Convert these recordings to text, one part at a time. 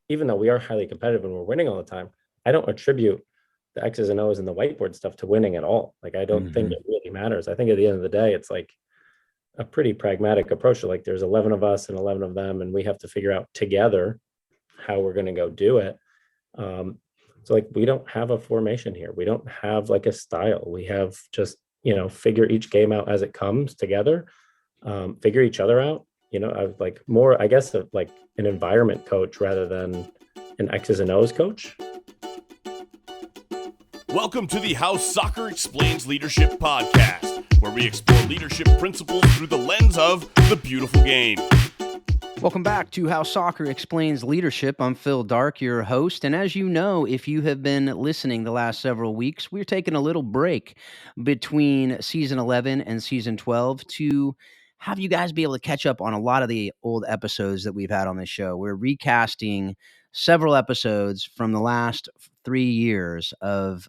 even though we are highly competitive and we're winning all the time, I don't attribute the X's and O's and the whiteboard stuff to winning at all. Like, I don't think it really matters. I think at the end of the day, it's like a pretty pragmatic approach to, like, there's 11 of us and 11 of them, and we have to figure out together how we're going to go do it. So like, we don't have a formation here. We don't have like a style. We have just, figure each game out as it comes together, figure each other out. I was like more, I guess, of like an environment coach rather than an X's and O's coach. Welcome to the How Soccer Explains Leadership podcast, where we explore leadership principles through the lens of the beautiful game. Welcome back to How Soccer Explains Leadership. I'm Phil Dark, your host. And as you know, if you have been listening the last several weeks, we're taking a little break between season 11 and season 12 to have you guys be able to catch up on a lot of the old episodes that we've had on this show. We're recasting several episodes from the last 3 years of,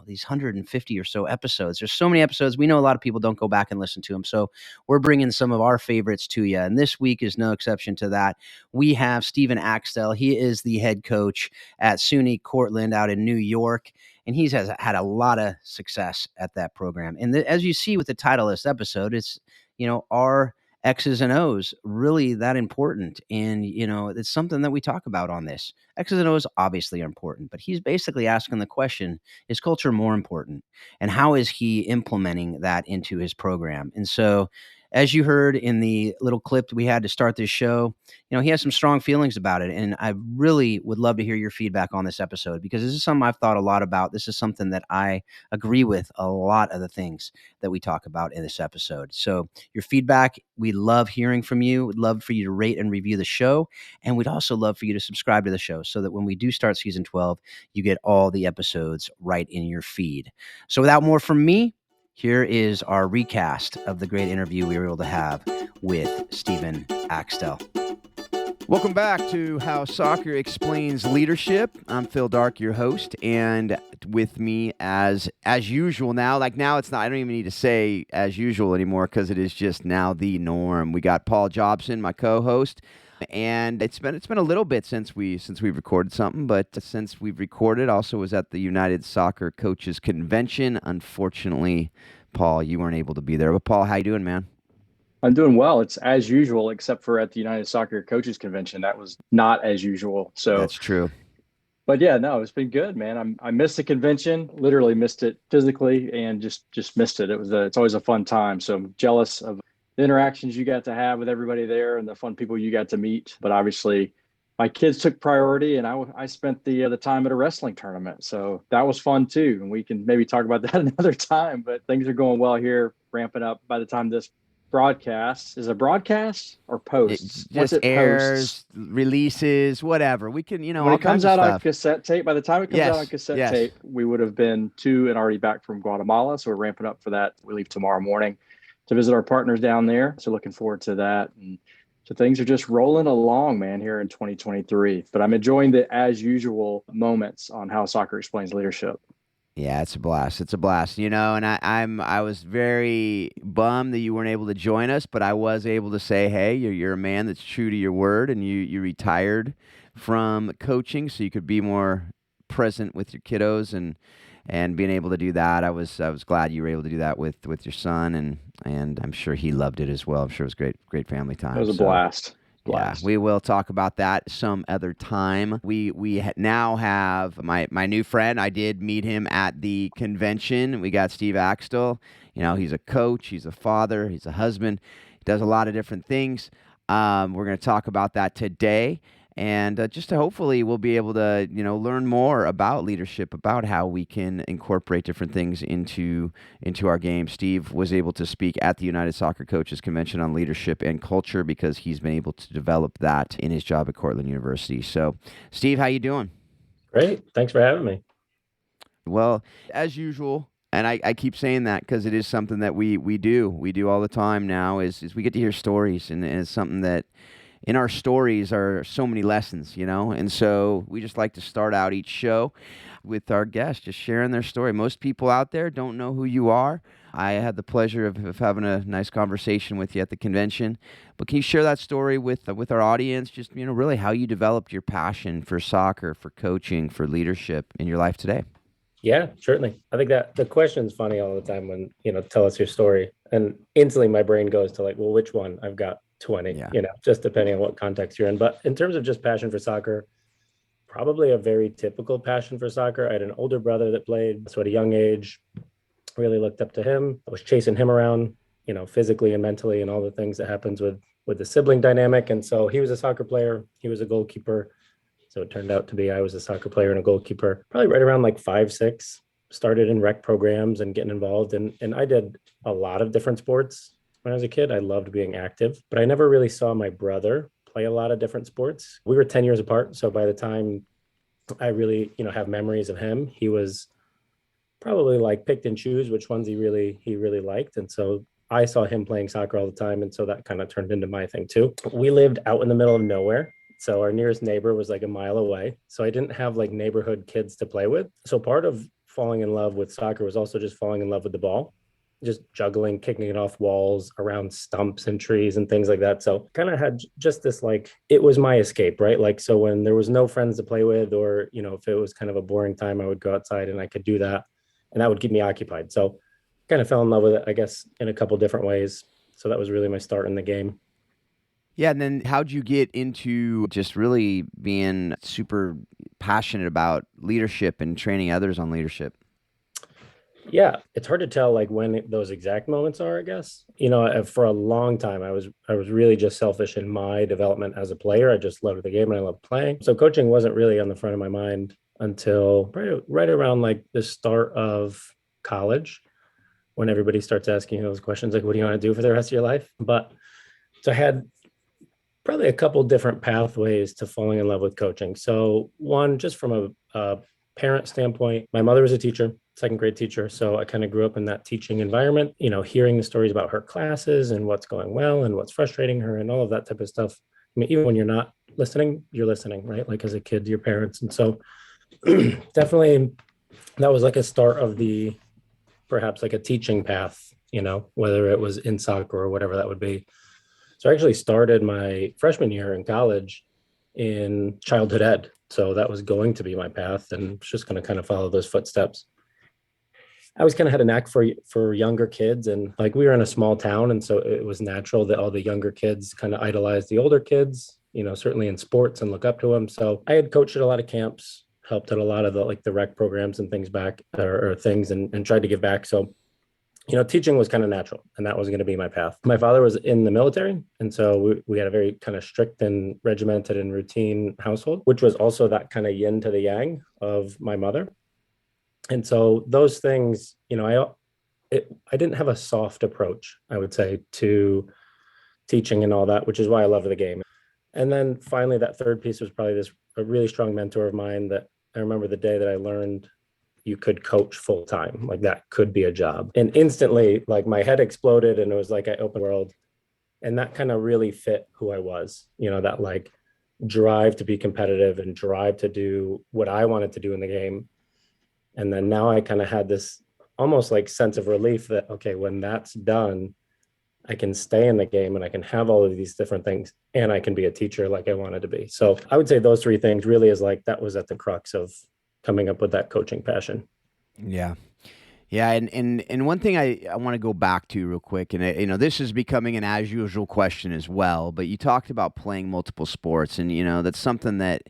these 150 or so episodes. There's so many episodes. We know a lot of people don't go back and listen to them. So we're bringing some of our favorites to you. And this week is no exception to that. We have Steven Axtell. He is the head coach at SUNY Cortland out in New York. And he's had a lot of success at that program. And as you see with the title of this episode, it's, our X's and O's really that important? And, it's something that we talk about on this. X's and O's obviously are important, but he's basically asking the question, is culture more important? And how is he implementing that into his program? And so, as you heard in the little clip that we had to start this show, he has some strong feelings about it. And I really would love to hear your feedback on this episode, because this is something I've thought a lot about. This is something that I agree with a lot of the things that we talk about in this episode. So your feedback, we love hearing from you. We'd love for you to rate and review the show. And we'd also love for you to subscribe to the show so that when we do start season 12, you get all the episodes right in your feed. So without more from me, here is our recast of the great interview we were able to have with Steven Axtell. Welcome back to How Soccer Explains Leadership. I'm Phil Dark, your host, and with me as usual now. Now it's not, I don't even need to say as usual anymore, because it is just now the norm. We got Paul Jobson, my co-host. And it's been a little bit since we've recorded something, but since we've recorded, also was at the United Soccer Coaches Convention. Unfortunately, Paul, you weren't able to be there. But Paul, how you doing, man? I'm doing well. It's as usual, except for at the United Soccer Coaches Convention. That was not as usual. So that's true. But yeah, no, it's been good, man. I missed the convention, literally missed it physically, and just missed it. It's always a fun time. So I'm jealous of the interactions you got to have with everybody there and the fun people you got to meet. But obviously my kids took priority, and I spent the time at a wrestling tournament. So that was fun too. And we can maybe talk about that another time, but things are going well here, ramping up. By the time this broadcast is a broadcast or posts, it airs, releases, whatever. We can, when it comes out on cassette tape, by the time it comes out on cassette tape, we would have been to and already back from Guatemala. So we're ramping up for that. We leave tomorrow morning to visit our partners down there. So looking forward to that. And so things are just rolling along, man, here in 2023. But I'm enjoying the as usual moments on How Soccer Explains Leadership. Yeah, it's a blast. It's a blast, and I was very bummed that you weren't able to join us, but I was able to say, hey, you're a man that's true to your word, and you retired from coaching so you could be more present with your kiddos and being able to do that. I was glad you were able to do that with your son, and I'm sure he loved it as well. I'm sure it was great family time. It was a blast. Yeah, we will talk about that some other time. We now have my new friend. I did meet him at the convention. We got Steve Axtell. He's a coach. He's a father. He's a husband. He does a lot of different things. We're going to talk about that today. And just to hopefully we'll be able to, learn more about leadership, about how we can incorporate different things into our game. Steve was able to speak at the United Soccer Coaches Convention on leadership and culture because he's been able to develop that in his job at Cortland University. So, Steve, how you doing? Great. Thanks for having me. Well, as usual, and I keep saying that because it is something that we do all the time now is we get to hear stories, and it's something that in our stories are so many lessons, and so we just like to start out each show with our guests just sharing their story. Most people out there don't know who you are. I had the pleasure of having a nice conversation with you at the convention, but can you share that story with our audience? Just, really how you developed your passion for soccer, for coaching, for leadership in your life today. Yeah, certainly. I think that the question's funny all the time when, tell us your story. And instantly my brain goes to like, well, which one? I've got 20, just depending on what context you're in. But in terms of just passion for soccer, probably a very typical passion for soccer. I had an older brother that played, so at a young age, really looked up to him. I was chasing him around, physically and mentally, and all the things that happens with the sibling dynamic. And so he was a soccer player. He was a goalkeeper. So it turned out to be I was a soccer player and a goalkeeper, probably right around like 5, 6, started in rec programs and getting involved. And I did a lot of different sports when I was a kid. I loved being active, but I never really saw my brother play a lot of different sports. We were 10 years apart. So by the time I really, have memories of him, he was probably like picked and choose which ones he really liked. And so I saw him playing soccer all the time. And so that kind of turned into my thing too. We lived out in the middle of nowhere. So our nearest neighbor was like a mile away. So I didn't have like neighborhood kids to play with. So part of falling in love with soccer was also just falling in love with the ball, just juggling, kicking it off walls, around stumps and trees and things like that. So kind of had just this, like, it was my escape, right? Like, so when there was no friends to play with, or, if it was kind of a boring time, I would go outside and I could do that, and that would keep me occupied. So kind of fell in love with it, I guess, in a couple different ways. So that was really my start in the game. Yeah, and then how'd you get into just really being super passionate about leadership and training others on leadership? Yeah, it's hard to tell like when those exact moments are, I guess. For a long time, I was really just selfish in my development as a player. I just loved the game and I loved playing. So coaching wasn't really on the front of my mind until right around like the start of college, when everybody starts asking those questions, like, what do you want to do for the rest of your life? But so I had probably a couple different pathways to falling in love with coaching. So one, just from a parent standpoint, my mother was a teacher, second grade teacher. So I kind of grew up in that teaching environment, hearing the stories about her classes and what's going well and what's frustrating her and all of that type of stuff. I mean, even when you're not listening, you're listening, right? Like as a kid to your parents. And so definitely that was like a start of perhaps like a teaching path, whether it was in soccer or whatever that would be. So I actually started my freshman year in college in childhood ed. So that was going to be my path, and just going to kind of follow those footsteps. I always kind of had a knack for younger kids, and like we were in a small town. And so it was natural that all the younger kids kind of idolized the older kids, certainly in sports, and look up to them. So I had coached at a lot of camps, helped at a lot of the rec programs and things back or things and tried to give back. So teaching was kind of natural, and that was going to be my path. My father was in the military. And so we had a very kind of strict and regimented and routine household, which was also that kind of yin to the yang of my mother. And so those things, I didn't have a soft approach, I would say, to teaching and all that, which is why I loved the game. And then finally, that third piece was probably a really strong mentor of mine that I remember the day that I learned you could coach full time, like that could be a job. And instantly, like my head exploded, and it was like I opened world. And that kind of really fit who I was, that like drive to be competitive and drive to do what I wanted to do in the game. And then now I kind of had this almost like sense of relief that, okay, when that's done, I can stay in the game and I can have all of these different things, and I can be a teacher like I wanted to be. So I would say those three things really is like, that was at the crux of coming up with that coaching passion. Yeah. Yeah. And one thing I want to go back to real quick, and this is becoming an as usual question as well, but you talked about playing multiple sports, and that's something that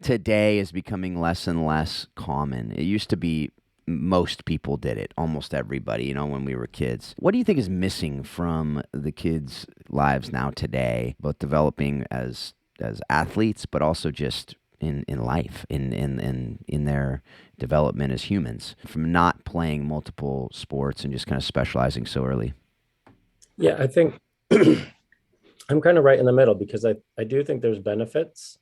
today is becoming less and less common. It used to be most people did it, almost everybody, when we were kids. What do you think is missing from the kids' lives now today, both developing as athletes, but also just in life, in their development as humans, from not playing multiple sports and just kind of specializing so early? Yeah, I think I'm kind of right in the middle, because I do think there's benefits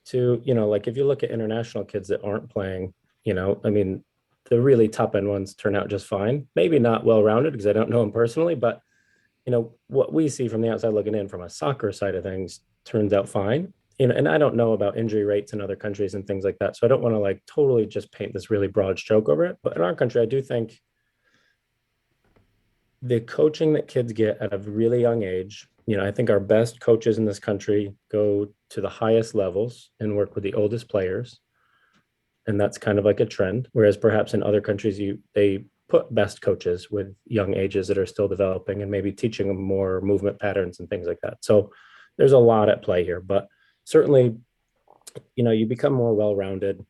to, like if you look at international kids that aren't playing, I mean, the really top end ones turn out just fine. Maybe not well-rounded, because I don't know them personally, but what we see from the outside looking in from a soccer side of things turns out fine. And I don't know about injury rates in other countries and things like that. So I don't want to like totally just paint this really broad stroke over it. But in our country, I do think the coaching that kids get at a really young age, I think our best coaches in this country go to the highest levels and work with the oldest players. And that's kind of like a trend. Whereas perhaps in other countries, they put best coaches with young ages that are still developing and maybe teaching them more movement patterns and things like that. So there's a lot at play here, but certainly, you become more well-rounded,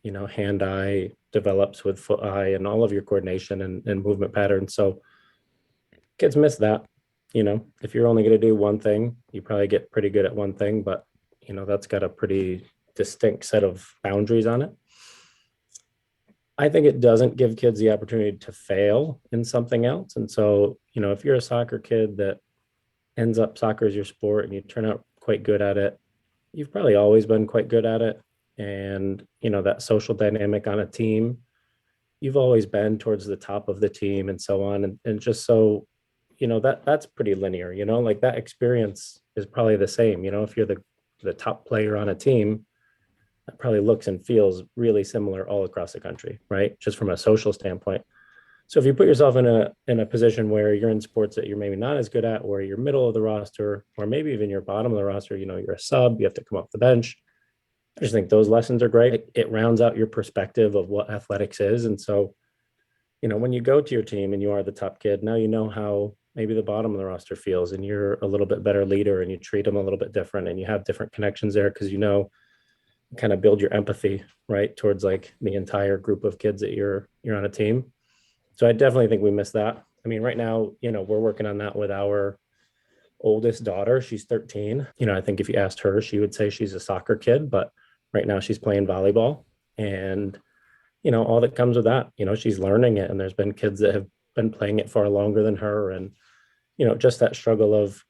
hand-eye develops with foot-eye and all of your coordination and movement patterns. So kids miss that. If you're only going to do one thing, you probably get pretty good at one thing, but that's got a pretty distinct set of boundaries on it. I think it doesn't give kids the opportunity to fail in something else. And so, if you're a soccer kid that ends up soccer is your sport and you turn out quite good at it, you've probably always been quite good at it. And, that social dynamic on a team, you've always been towards the top of the team and so on. And just so, that's pretty linear, like that experience is probably the same. If you're the top player on a team, that probably looks and feels really similar all across the country, right? Just from a social standpoint. So if you put yourself in a position where you're in sports that you're maybe not as good at, or you're middle of the roster, or maybe even you're bottom of the roster, you're a sub, you have to come off the bench. I just think those lessons are great. It rounds out your perspective of what athletics is. And so, when you go to your team and you are the top kid, now you know how maybe the bottom of the roster feels, and you're a little bit better leader and you treat them a little bit different and you have different connections there because kind of build your empathy, right, towards like the entire group of kids that you're on a team. So I definitely think we miss that. I mean, right now, we're working on that with our oldest daughter. She's 13. I think if you asked her, she would say she's a soccer kid, but right now she's playing volleyball and, all that comes with that, she's learning it. And there's been kids that have been playing it far longer than her. And, just that struggle of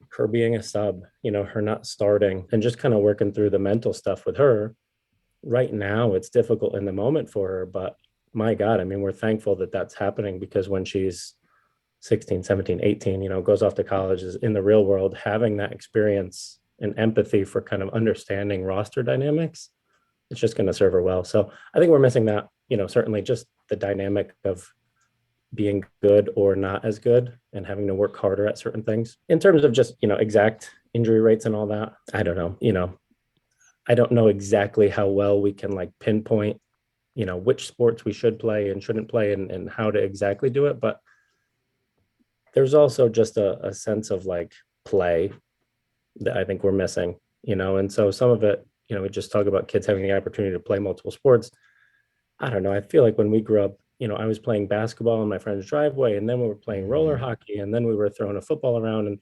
her being a sub, her not starting and just kind of working through the mental stuff with her. Right now, it's difficult in the moment for her, but my God, I mean, we're thankful that that's happening because when she's 16, 17, 18, goes off to college, is in the real world, having that experience and empathy for kind of understanding roster dynamics, it's just going to serve her well. So I think we're missing that, certainly just the dynamic of being good or not as good and having to work harder at certain things. In terms of just, exact injury rates and all that, I don't know, I don't know exactly how well we can like pinpoint, which sports we should play and shouldn't play and how to exactly do it. But there's also just a sense of like play that I think we're missing, and so some of it, we just talk about kids having the opportunity to play multiple sports. I don't know. I feel like when we grew up, I was playing basketball in my friend's driveway, and then we were playing roller hockey, and then we were throwing a football around. And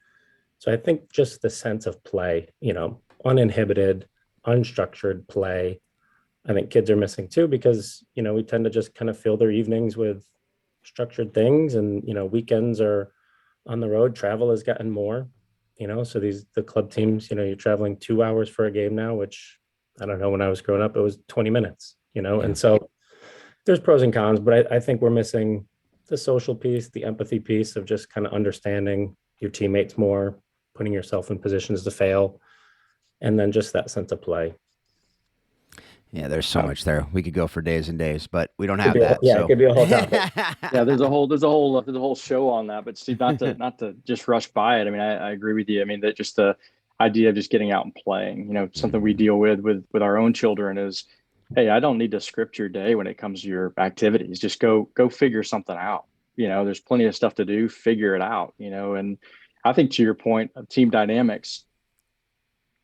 so I think just the sense of play, uninhibited, unstructured play, I think kids are missing too, because, we tend to just kind of fill their evenings with structured things. And, weekends are on the road. Travel has gotten more, so the club teams, you're traveling 2 hours for a game now, which I don't know, when I was growing up, it was 20 minutes, and so there's pros and cons, but I think we're missing the social piece, the empathy piece of just kind of understanding your teammates more, putting yourself in positions to fail, and then just that sense of play. Yeah, there's so much there. We could go for days and days, but we don't have that. It could be a whole topic. Yeah, there's a whole show on that. But Steve, not to just rush by it. I mean, I agree with you. I mean, that just the idea of just getting out and playing. Something we deal with our own children is, hey, I don't need to script your day when it comes to your activities. Just go figure something out. There's plenty of stuff to do. Figure it out. And I think to your point of team dynamics,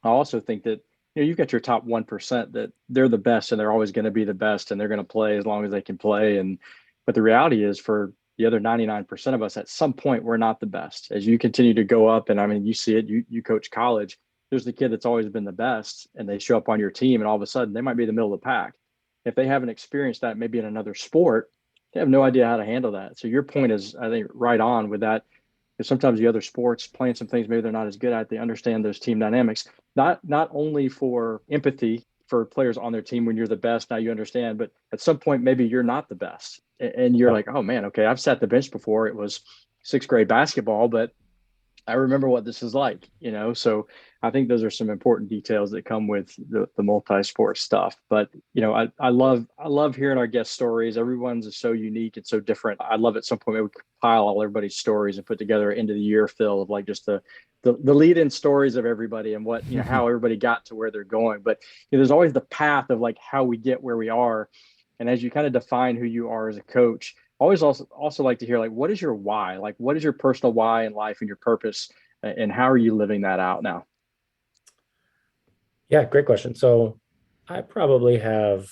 I also think that you've got your top 1% that they're the best and they're always going to be the best and they're going to play as long as they can play. But the reality is, for the other 99% of us, at some point we're not the best. As you continue to go up, and I mean, you see it. You coach college. There's the kid that's always been the best, and they show up on your team, and all of a sudden they might be the middle of the pack. If they haven't experienced that maybe in another sport, they have no idea how to handle that. So your point is, I think, right on with that. Because sometimes the other sports, playing some things maybe they're not as good at, they understand those team dynamics, not only for empathy for players on their team when you're the best, now you understand, but at some point maybe you're not the best. And you're like, oh man, okay, I've sat the bench before. It was sixth grade basketball, but I remember what this is like, so I think those are some important details that come with the multi-sport stuff. But, I love hearing our guest stories. Everyone's so unique and so different. I love at some point we would compile all everybody's stories and put together an end of the year fill of like just the lead-in stories of everybody and what, how everybody got to where they're going. But there's always the path of like how we get where we are. And as you kind of define who you are as a coach, always also like to hear, like, what is your why? Like, what is your personal why in life and your purpose, and how are you living that out now? Yeah, great question. So I probably have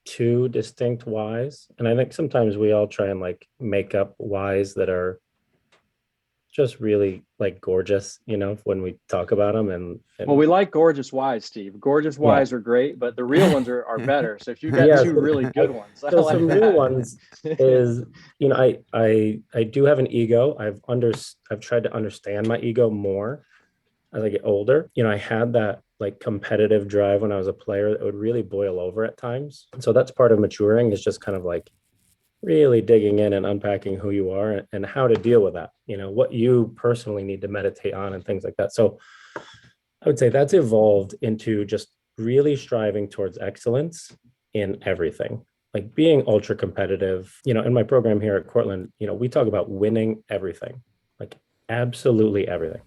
two distinct whys. And I think sometimes we all try and like make up whys that are just really like gorgeous, when we talk about them. And Well, we like gorgeous whys, Steve. Gorgeous yeah. whys are great, but the real ones are better. So if you got Yeah, two really good ones, I so like some that. real ones is, I do have an ego. I've tried to understand my ego more as I get older. I had that like competitive drive when I was a player that would really boil over at times. And so that's part of maturing, is just kind of like really digging in and unpacking who you are and how to deal with that, what you personally need to meditate on and things like that. So I would say that's evolved into just really striving towards excellence in everything, like being ultra competitive. In my program here at Cortland, we talk about winning everything, like absolutely everything.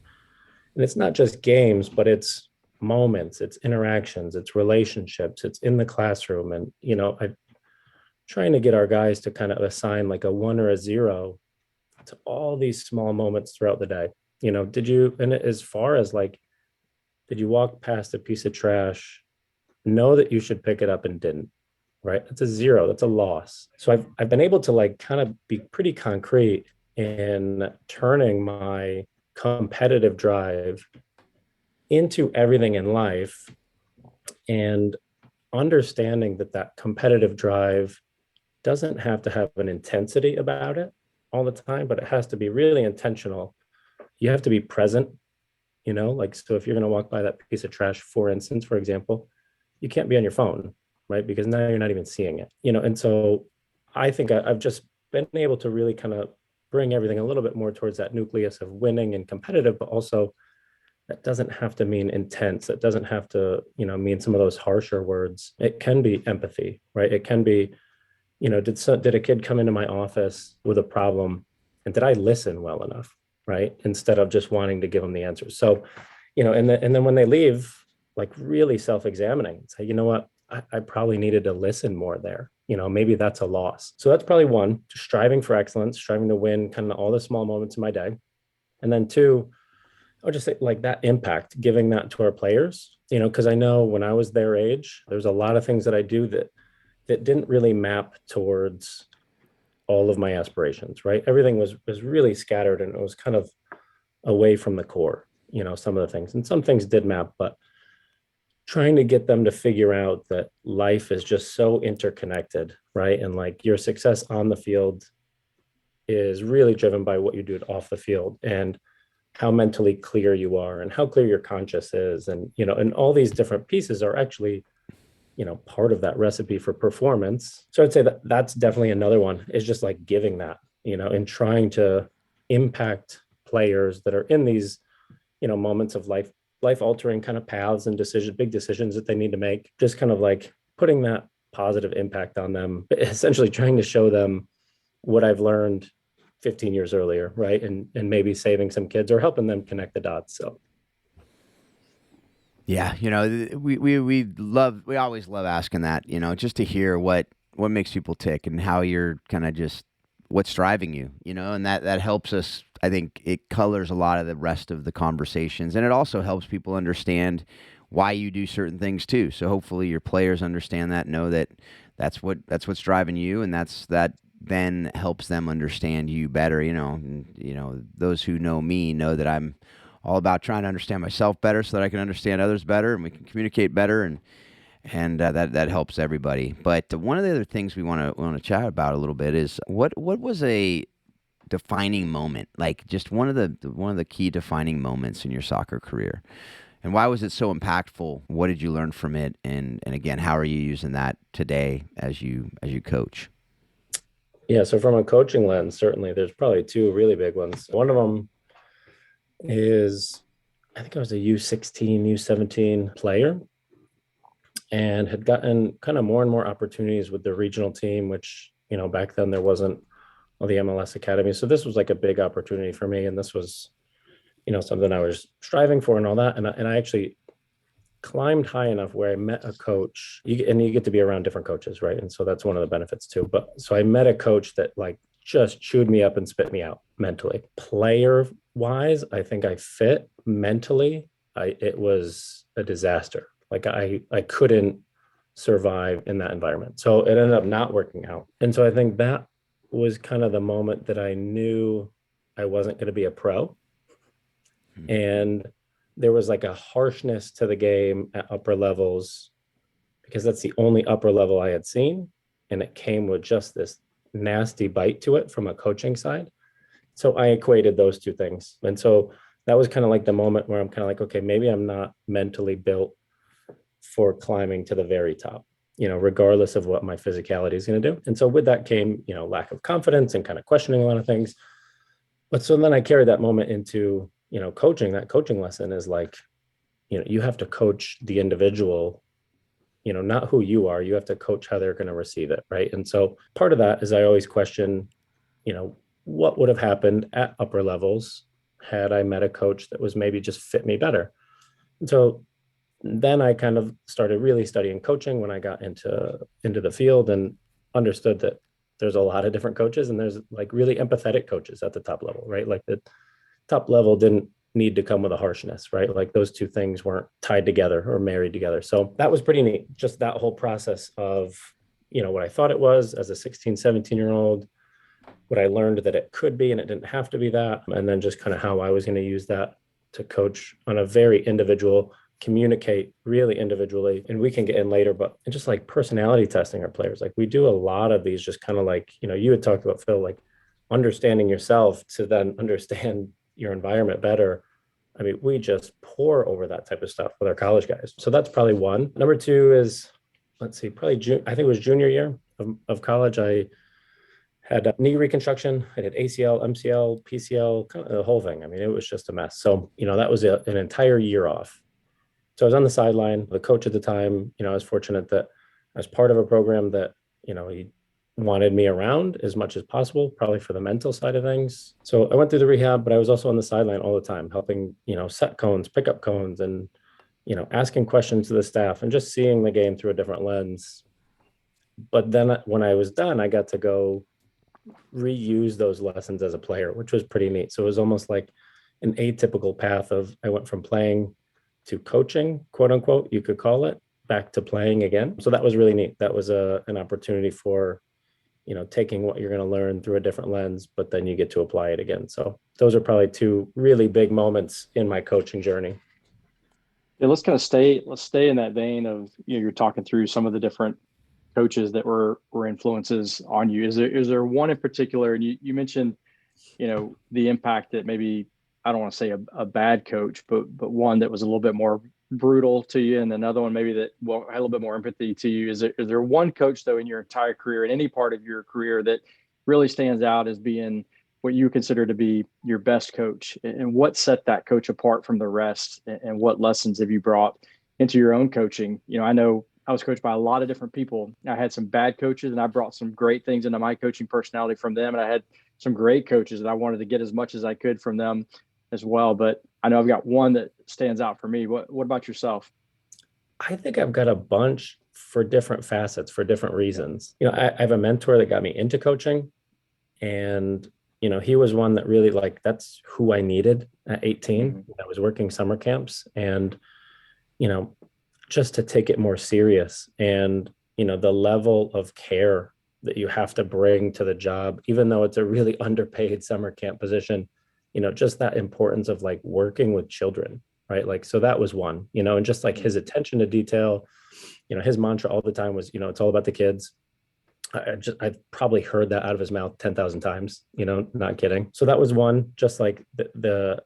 And it's not just games, but it's moments, it's interactions, it's relationships, it's in the classroom. And, I'm trying to get our guys to kind of assign like a 1 or a 0 to all these small moments throughout the day. And as far as like, did you walk past a piece of trash, know that you should pick it up and didn't, right? That's a 0, that's a loss. So I've been able to like kind of be pretty concrete in turning my competitive drive into everything in life, and understanding that competitive drive doesn't have to have an intensity about it all the time, but it has to be really intentional. You have to be present, like, so if you're going to walk by that piece of trash, for example, you can't be on your phone, right? Because now you're not even seeing it, and so I think I've just been able to really kind of bring everything a little bit more towards that nucleus of winning and competitive, but also that doesn't have to mean intense. It doesn't have to, mean some of those harsher words. It can be empathy, right? It can be, did a kid come into my office with a problem, and did I listen well enough, right? Instead of just wanting to give them the answers. So, and then when they leave, like really self-examining, say, you know what, I probably needed to listen more there. Maybe that's a loss. So that's probably one, just striving for excellence, striving to win kind of all the small moments in my day. And then two, I would just say like that impact, giving that to our players, because I know when I was their age, there's a lot of things that I do that didn't really map towards all of my aspirations, right? Everything was really scattered, and it was kind of away from the core, some of the things, and some things did map, but trying to get them to figure out that life is just so interconnected, right? And like your success on the field is really driven by what you do off the field, and how mentally clear you are, and how clear your conscience is. And, and all these different pieces are actually, part of that recipe for performance. So I'd say that that's definitely another one, is just like giving that, and trying to impact players that are in these, moments of life altering kind of paths and big decisions that they need to make, just kind of like putting that positive impact on them, essentially trying to show them what I've learned 15 years earlier, right? And maybe saving some kids or helping them connect the dots. So yeah, we always love asking that, just to hear what makes people tick and how you're kind of just what's driving you, and that helps us. I think it colors a lot of the rest of the conversations, and it also helps people understand why you do certain things too. So hopefully your players understand that, know that that's what's driving you, and that then helps them understand you better. Those who know me know that I'm all about trying to understand myself better so that I can understand others better, and we can communicate better, and that helps everybody. But one of the other things we want to chat about a little bit is what was a defining moment, like just one of the key defining moments in your soccer career, and why was it so impactful? What did you learn from it, and again, how are you using that today as you coach? Yeah, so from a coaching lens, certainly there's probably two really big ones. One of them is I think I was a U16, U17 player and had gotten kind of more and more opportunities with the regional team, which, back then there wasn't all the MLS Academy. So this was like a big opportunity for me. And this was, something I was striving for and all that. And I actually climbed high enough where I met a coach, and you get to be around different coaches, right? And so that's one of the benefits too. But so I met a coach that like just chewed me up and spit me out mentally. Player wise, I think I fit. Mentally, it was a disaster. Like I couldn't survive in that environment. So it ended up not working out. And so I think that was kind of the moment that I knew I wasn't going to be a pro. And there was like a harshness to the game at upper levels because that's the only upper level I had seen. And it came with just this nasty bite to it from a coaching side. So I equated those two things. And so that was kind of like the moment where I'm kind of like, okay, maybe I'm not mentally built for climbing to the very top, regardless of what my physicality is going to do. And so with that came, lack of confidence and kind of questioning a lot of things. But so then I carried that moment into, coaching. That coaching lesson is like, you have to coach the individual, not who you are. You have to coach how they're going to receive it. Right. And so part of that is I always question, what would have happened at upper levels had I met a coach that was maybe just fit me better. And so then I kind of started really studying coaching when I got into the field and understood that there's a lot of different coaches and there's like really empathetic coaches at the top level, right? Like the top level didn't need to come with a harshness, right? Like those two things weren't tied together or married together. So that was pretty neat. Just that whole process of, what I thought it was as a 16, 17-year-old, what I learned that it could be, and it didn't have to be that. And then just kind of how I was going to use that to coach on a very individual, communicate really individually. And we can get in later, but just like personality testing our players. Like we do a lot of these just kind of like, you had talked about, Phil, like understanding yourself to then understand your environment better. I mean, we just pour over that type of stuff with our college guys. So that's probably one. Number two is, let's see, probably I think it was junior year of college. I had a knee reconstruction. I did ACL, MCL, PCL, kind of the whole thing. I mean, it was just a mess. So, that was an entire year off. So I was on the sideline. The coach at the time, I was fortunate that I was part of a program that, he wanted me around as much as possible, probably for the mental side of things. So I went through the rehab, but I was also on the sideline all the time, helping, set cones, pick up cones, and, asking questions to the staff and just seeing the game through a different lens. But then when I was done, I got to go reuse those lessons as a player, which was pretty neat. So it was almost like an atypical path of I went from playing to coaching, quote unquote, you could call it, back to playing again. So that was really neat. That was an opportunity for, taking what you're going to learn through a different lens, but then you get to apply it again. So those are probably two really big moments in my coaching journey. Yeah, let's stay in that vein of, you're talking through some of the different coaches that were influences on you. Is there one in particular? And you mentioned, the impact that maybe, I don't want to say a bad coach, but one that was a little bit more brutal to you, and another one maybe that had a little bit more empathy to you. Is there one coach though in your entire career, in any part of your career, that really stands out as being what you consider to be your best coach, and what set that coach apart from the rest, and what lessons have you brought into your own coaching? I know I was coached by a lot of different people. I had some bad coaches and I brought some great things into my coaching personality from them. And I had some great coaches that I wanted to get as much as I could from them as well. But I know I've got one that stands out for me. What about yourself? I think I've got a bunch for different facets, for different reasons. I have a mentor that got me into coaching, and, he was one that really, like, that's who I needed at 18. Mm-hmm. I was working summer camps, and, just to take it more serious, and, the level of care that you have to bring to the job, even though it's a really underpaid summer camp position, just that importance of like working with children, right? Like, so that was one, and just like his attention to detail, his mantra all the time was, it's all about the kids. I've probably heard that out of his mouth 10,000 times, not kidding. So that was one, just like the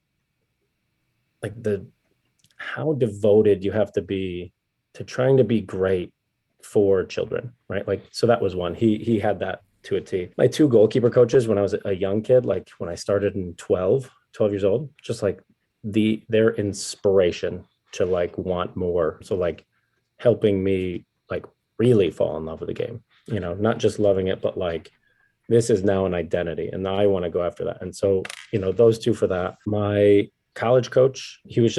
how devoted you have to be to trying to be great for children, right? Like, so that was one. He had that to a T. My two goalkeeper coaches when I was a young kid, like when I started in 12 years old, just like their inspiration to like want more. So like helping me like really fall in love with the game, not just loving it, but like this is now an identity and I want to go after that. And so, those two for that. My college coach, he was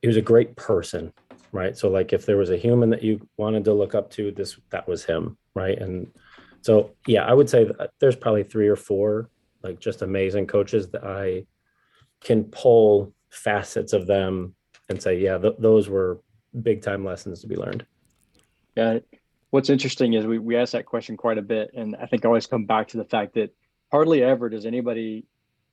a great person, right? So like if there was a human that you wanted to look up to, that was him, right? And so, yeah, I would say that there's probably 3 or 4 like just amazing coaches that I can pull facets of them and say, yeah, those were big time lessons to be learned. Yeah. What's interesting is we ask that question quite a bit. And I think I always come back to the fact that hardly ever does anybody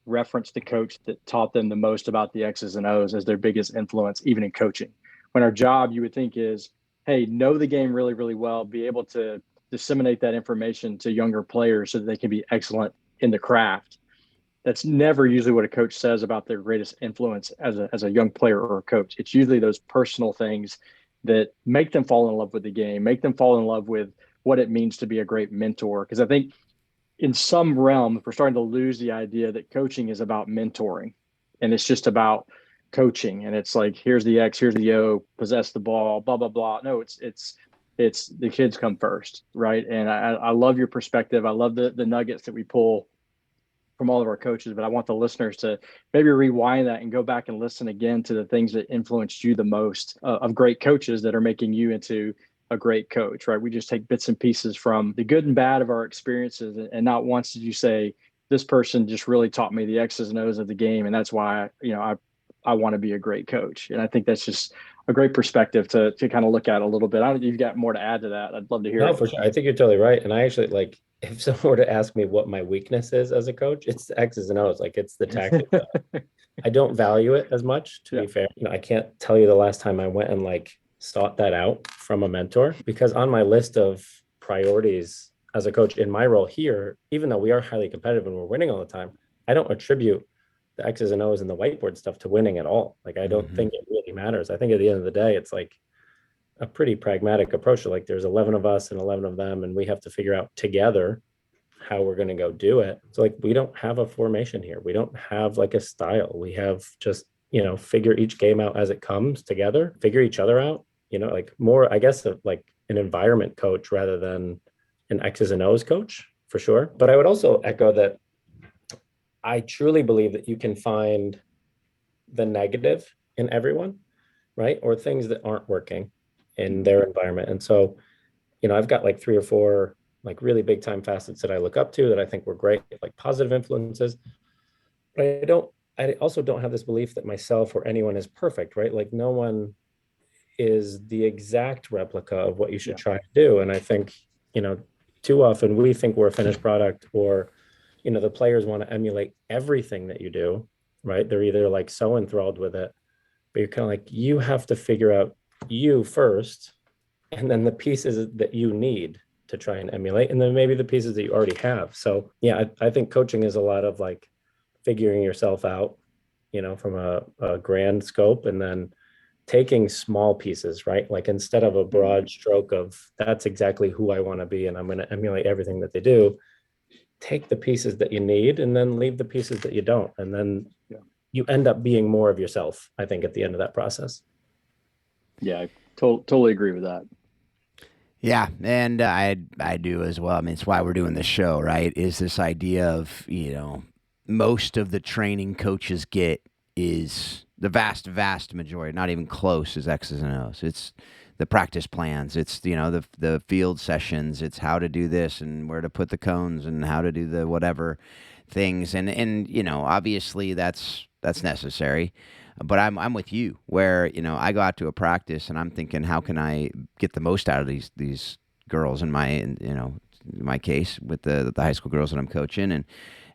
reference the coach that taught them the most about the X's and O's as their biggest influence, even in coaching. When our job, you would think, is, hey, know the game really, really well, be able to disseminate that information to younger players so that they can be excellent in the craft. That's never usually what a coach says about their greatest influence as a young player or a coach. It's usually those personal things that make them fall in love with the game, make them fall in love with what it means to be a great mentor. Because I think in some realm, we're starting to lose the idea that coaching is about mentoring and it's just about coaching. And it's like, here's the X, here's the O, possess the ball, blah, blah, blah. No, it's the kids come first, right? And I love your perspective. I love the nuggets that we pull from all of our coaches, but I want the listeners to maybe rewind that and go back and listen again to the things that influenced you the most of great coaches that are making you into a great coach, right? We just take bits and pieces from the good and bad of our experiences. And not once did you say, this person just really taught me the X's and O's of the game. And that's why, I want to be a great coach. And I think that's just a great perspective to kind of look at a little bit. I don't know if you've got more to add to that. I'd love to hear it. No, for sure. I think you're totally right. And I actually like, if someone were to ask me what my weakness is as a coach, it's the X's and O's. Like it's the tactic. I don't value it as much, to be fair. I can't tell you the last time I went and like sought that out from a mentor, because on my list of priorities as a coach in my role here, even though we are highly competitive and we're winning all the time, I don't attribute the X's and O's and the whiteboard stuff to winning at all. Like, I don't think it really matters. I think at the end of the day, it's like a pretty pragmatic approach to like, there's 11 of us and 11 of them, and we have to figure out together how we're going to go do it. So like, we don't have a formation here. We don't have like a style. We have just, figure each game out as it comes together, figure each other out, like more, I guess, of like an environment coach rather than an X's and O's coach, for sure. But I would also echo that I truly believe that you can find the negative in everyone, right? Or things that aren't working in their environment. And so, I've got like 3 or 4 like really big time facets that I look up to that I think were great, like positive influences. But I also don't have this belief that myself or anyone is perfect, right? Like no one is the exact replica of what you should try to do. And I think, too often we think we're a finished product, or, the players want to emulate everything that you do, right? They're either like so enthralled with it, but you're kind of like, you have to figure out you first, and then the pieces that you need to try and emulate, and then maybe the pieces that you already have. So yeah, I think coaching is a lot of like figuring yourself out, from a grand scope, and then taking small pieces, right? Like instead of a broad stroke of that's exactly who I want to be and I'm going to emulate everything that they do, take the pieces that you need and then leave the pieces that you don't. And then you end up being more of yourself, I think, at the end of that process. Yeah, I totally agree with that. Yeah, and I do as well. I mean, it's why we're doing this show, right? Is this idea of, most of the training coaches get is the vast majority, not even close, is X's and O's. It's the practice plans. It's, the field sessions. It's how to do this and where to put the cones and how to do the whatever things. And obviously that's necessary. But I'm with you where, I go out to a practice and I'm thinking, how can I get the most out of these girls in my case with the high school girls that I'm coaching,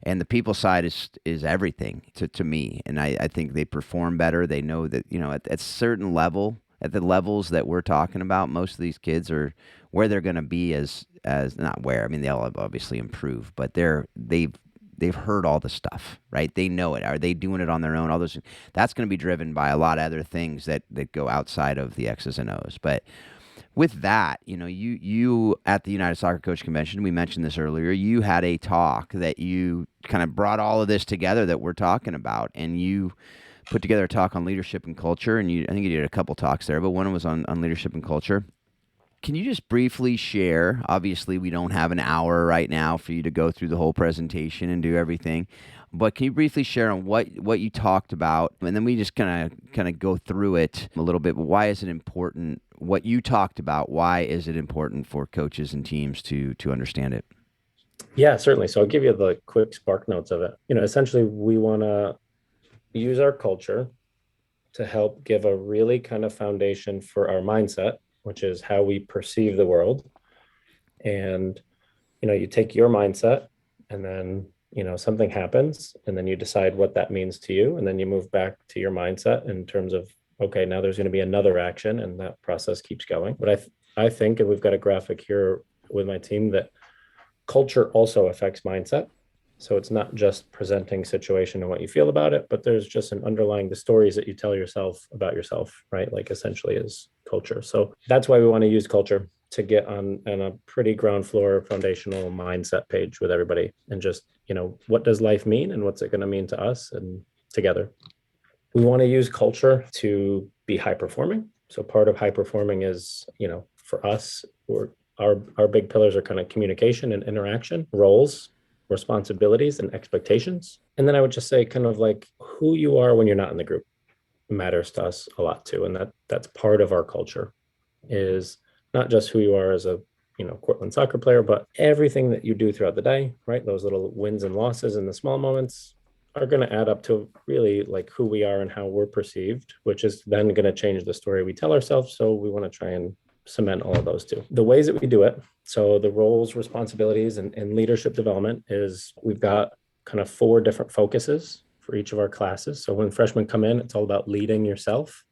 and the people side is everything to me. And I think they perform better. They know that, at certain level, at the levels that we're talking about, most of these kids are where they're going to be as not where, I mean, they'll obviously improve, but they've heard all the stuff, right? They know it. Are they doing it on their own? All those, that's going to be driven by a lot of other things that go outside of the X's and O's. But with that, you at the United Soccer Coach Convention, we mentioned this earlier, you had a talk that you kind of brought all of this together that we're talking about, and you put together a talk on leadership and culture, and I think you did a couple talks there, but one was on leadership and culture. Can you just briefly share, obviously we don't have an hour right now for you to go through the whole presentation and do everything, but can you briefly share on what you talked about, and then we just kind of go through it a little bit. Why is it important, what you talked about, why is it important for coaches and teams to understand it? Yeah, certainly. So I'll give you the quick spark notes of it. Essentially we want to use our culture to help give a really kind of foundation for our mindset, which is how we perceive the world. And, you take your mindset and then, something happens and then you decide what that means to you. And then you move back to your mindset in terms of, okay, now there's going to be another action, and that process keeps going. But I think, and we've got a graphic here with my team, that culture also affects mindset. So it's not just presenting situation and what you feel about it, but there's just an underlying, the stories that you tell yourself about yourself, right? Like essentially is culture. So that's why we want to use culture to get on a pretty ground floor foundational mindset page with everybody, and just, what does life mean and what's it going to mean to us and together. We want to use culture to be high performing. So part of high performing is, for us, our big pillars are kind of communication and interaction, roles, responsibilities, and expectations. And then I would just say kind of like who you are when you're not in the group matters to us a lot too. And that's part of our culture, is not just who you are as a Cortland soccer player, but everything that you do throughout the day, right? Those little wins and losses and the small moments are going to add up to really like who we are and how we're perceived, which is then going to change the story we tell ourselves. So we want to try and cement all of those too. The ways that we do it, so the roles, responsibilities, and leadership development is we've got kind of 4 different focuses for each of our classes. So when freshmen come in, it's all about leading yourself.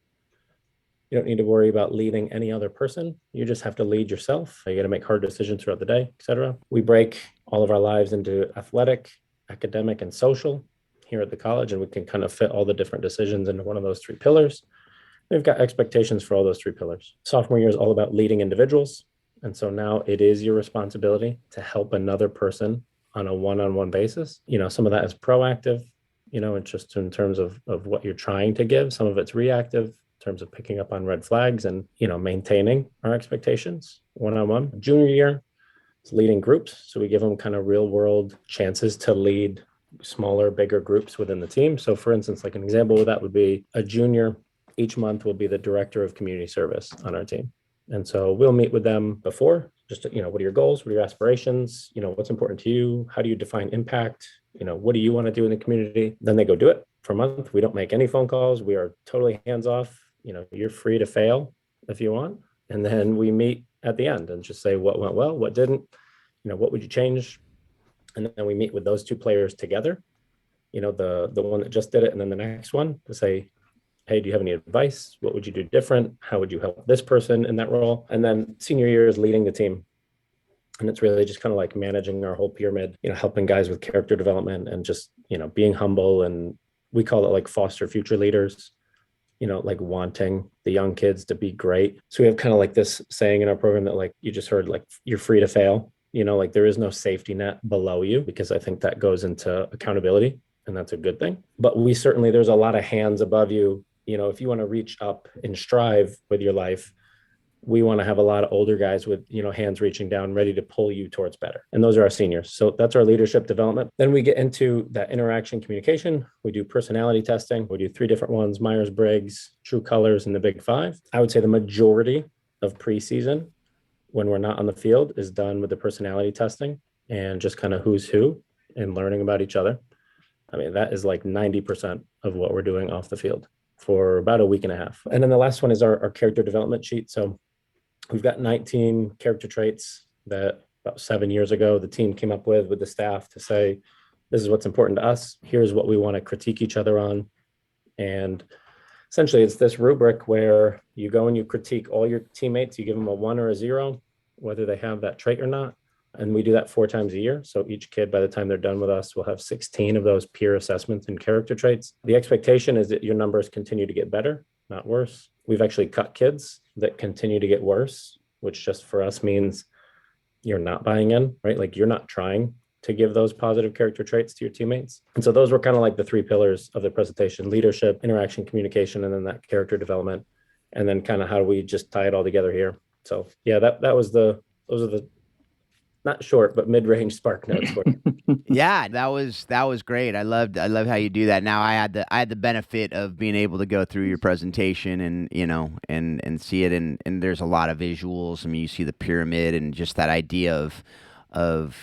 You don't need to worry about leading any other person. You just have to lead yourself. You got to make hard decisions throughout the day, etc. We break all of our lives into athletic, academic, and social here at the college, and we can kind of fit all the different decisions into one of those 3 pillars. We've got expectations for all those 3 pillars. Sophomore year is all about leading individuals. And so now it is your responsibility to help another person on a one-on-one basis. Some of that is proactive, it's just in terms of what you're trying to give. Some of it's reactive in terms of picking up on red flags and, maintaining our expectations one-on-one. Junior year is leading groups. So we give them kind of real world chances to lead smaller, bigger groups within the team. So for instance, like an example of that would be a junior each month will be the director of community service on our team. And so we'll meet with them before, just, what are your goals? What are your aspirations? What's important to you? How do you define impact? What do you want to do in the community? Then they go do it for a month. We don't make any phone calls. We are totally hands off. You're free to fail if you want. And then we meet at the end and just say what went well, what didn't, what would you change? And then we meet with those 2 players together, the one that just did it, and then the next one to say, hey, do you have any advice? What would you do different? How would you help this person in that role? And then senior year is leading the team. And it's really just kind of like managing our whole pyramid, helping guys with character development and just, being humble. And we call it like foster future leaders, like wanting the young kids to be great. So we have kind of like this saying in our program that like you just heard, like you're free to fail, like there is no safety net below you, because I think that goes into accountability, and that's a good thing. But there's a lot of hands above you. If you want to reach up and strive with your life, we want to have a lot of older guys with, hands reaching down, ready to pull you towards better. And those are our seniors. So that's our leadership development. Then we get into that interaction communication. We do personality testing. We do 3 different ones: Myers-Briggs, True Colors, and the Big 5. I would say the majority of preseason, when we're not on the field, is done with the personality testing and just kind of who's who and learning about each other. I mean, that is like 90% of what we're doing off the field for about a week and a half. And then the last one is our character development sheet. So we've got 19 character traits that about 7 years ago, the team came up with the staff to say, this is what's important to us. Here's what we want to critique each other on. And essentially it's this rubric where you go and you critique all your teammates. You give them a 1 or a 0, whether they have that trait or not. And we do that 4 times a year. So each kid, by the time they're done with us, will have 16 of those peer assessments and character traits. The expectation is that your numbers continue to get better, not worse. We've actually cut kids that continue to get worse, which just for us means you're not buying in, right? Like you're not trying to give those positive character traits to your teammates. And so those were kind of like the three pillars of the presentation: leadership, interaction, communication, and then that character development. And then kind of how do we just tie it all together here. So yeah, those are the not short, but mid-range spark notes. Yeah, that was great. I love how you do that. Now I had the benefit of being able to go through your presentation and and see it, and there's a lot of visuals. I mean, you see the pyramid and just that idea of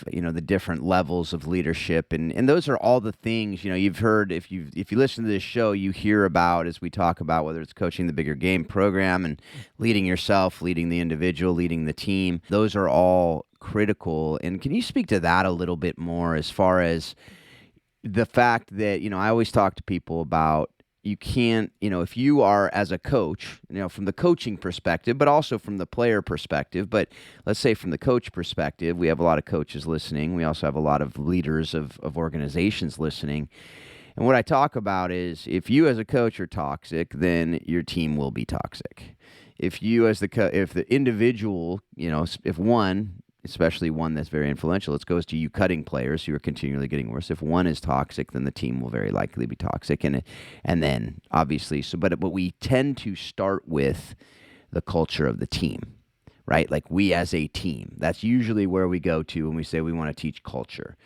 the different levels of leadership, and those are all the things you've heard. If you listen to this show, you hear about, as we talk about, whether it's coaching the bigger game program and leading yourself, leading the individual, leading the team. Those are all critical. And can you speak to that a little bit more, as far as the fact that I always talk to people about, you can't, if you are, as a coach, from the coaching perspective, but also from the player perspective, but let's say from the coach perspective, we have a lot of coaches listening. We also have a lot of leaders of organizations listening. And what I talk about is, if you as a coach are toxic, then your team will be toxic. If you as if the individual, if one, especially one that's very influential, it goes to you cutting players who are continually getting worse. If one is toxic, then the team will very likely be toxic. And then obviously, but we tend to start with the culture of the team, right? Like, we as a team, that's usually where we go to when we say we want to teach culture.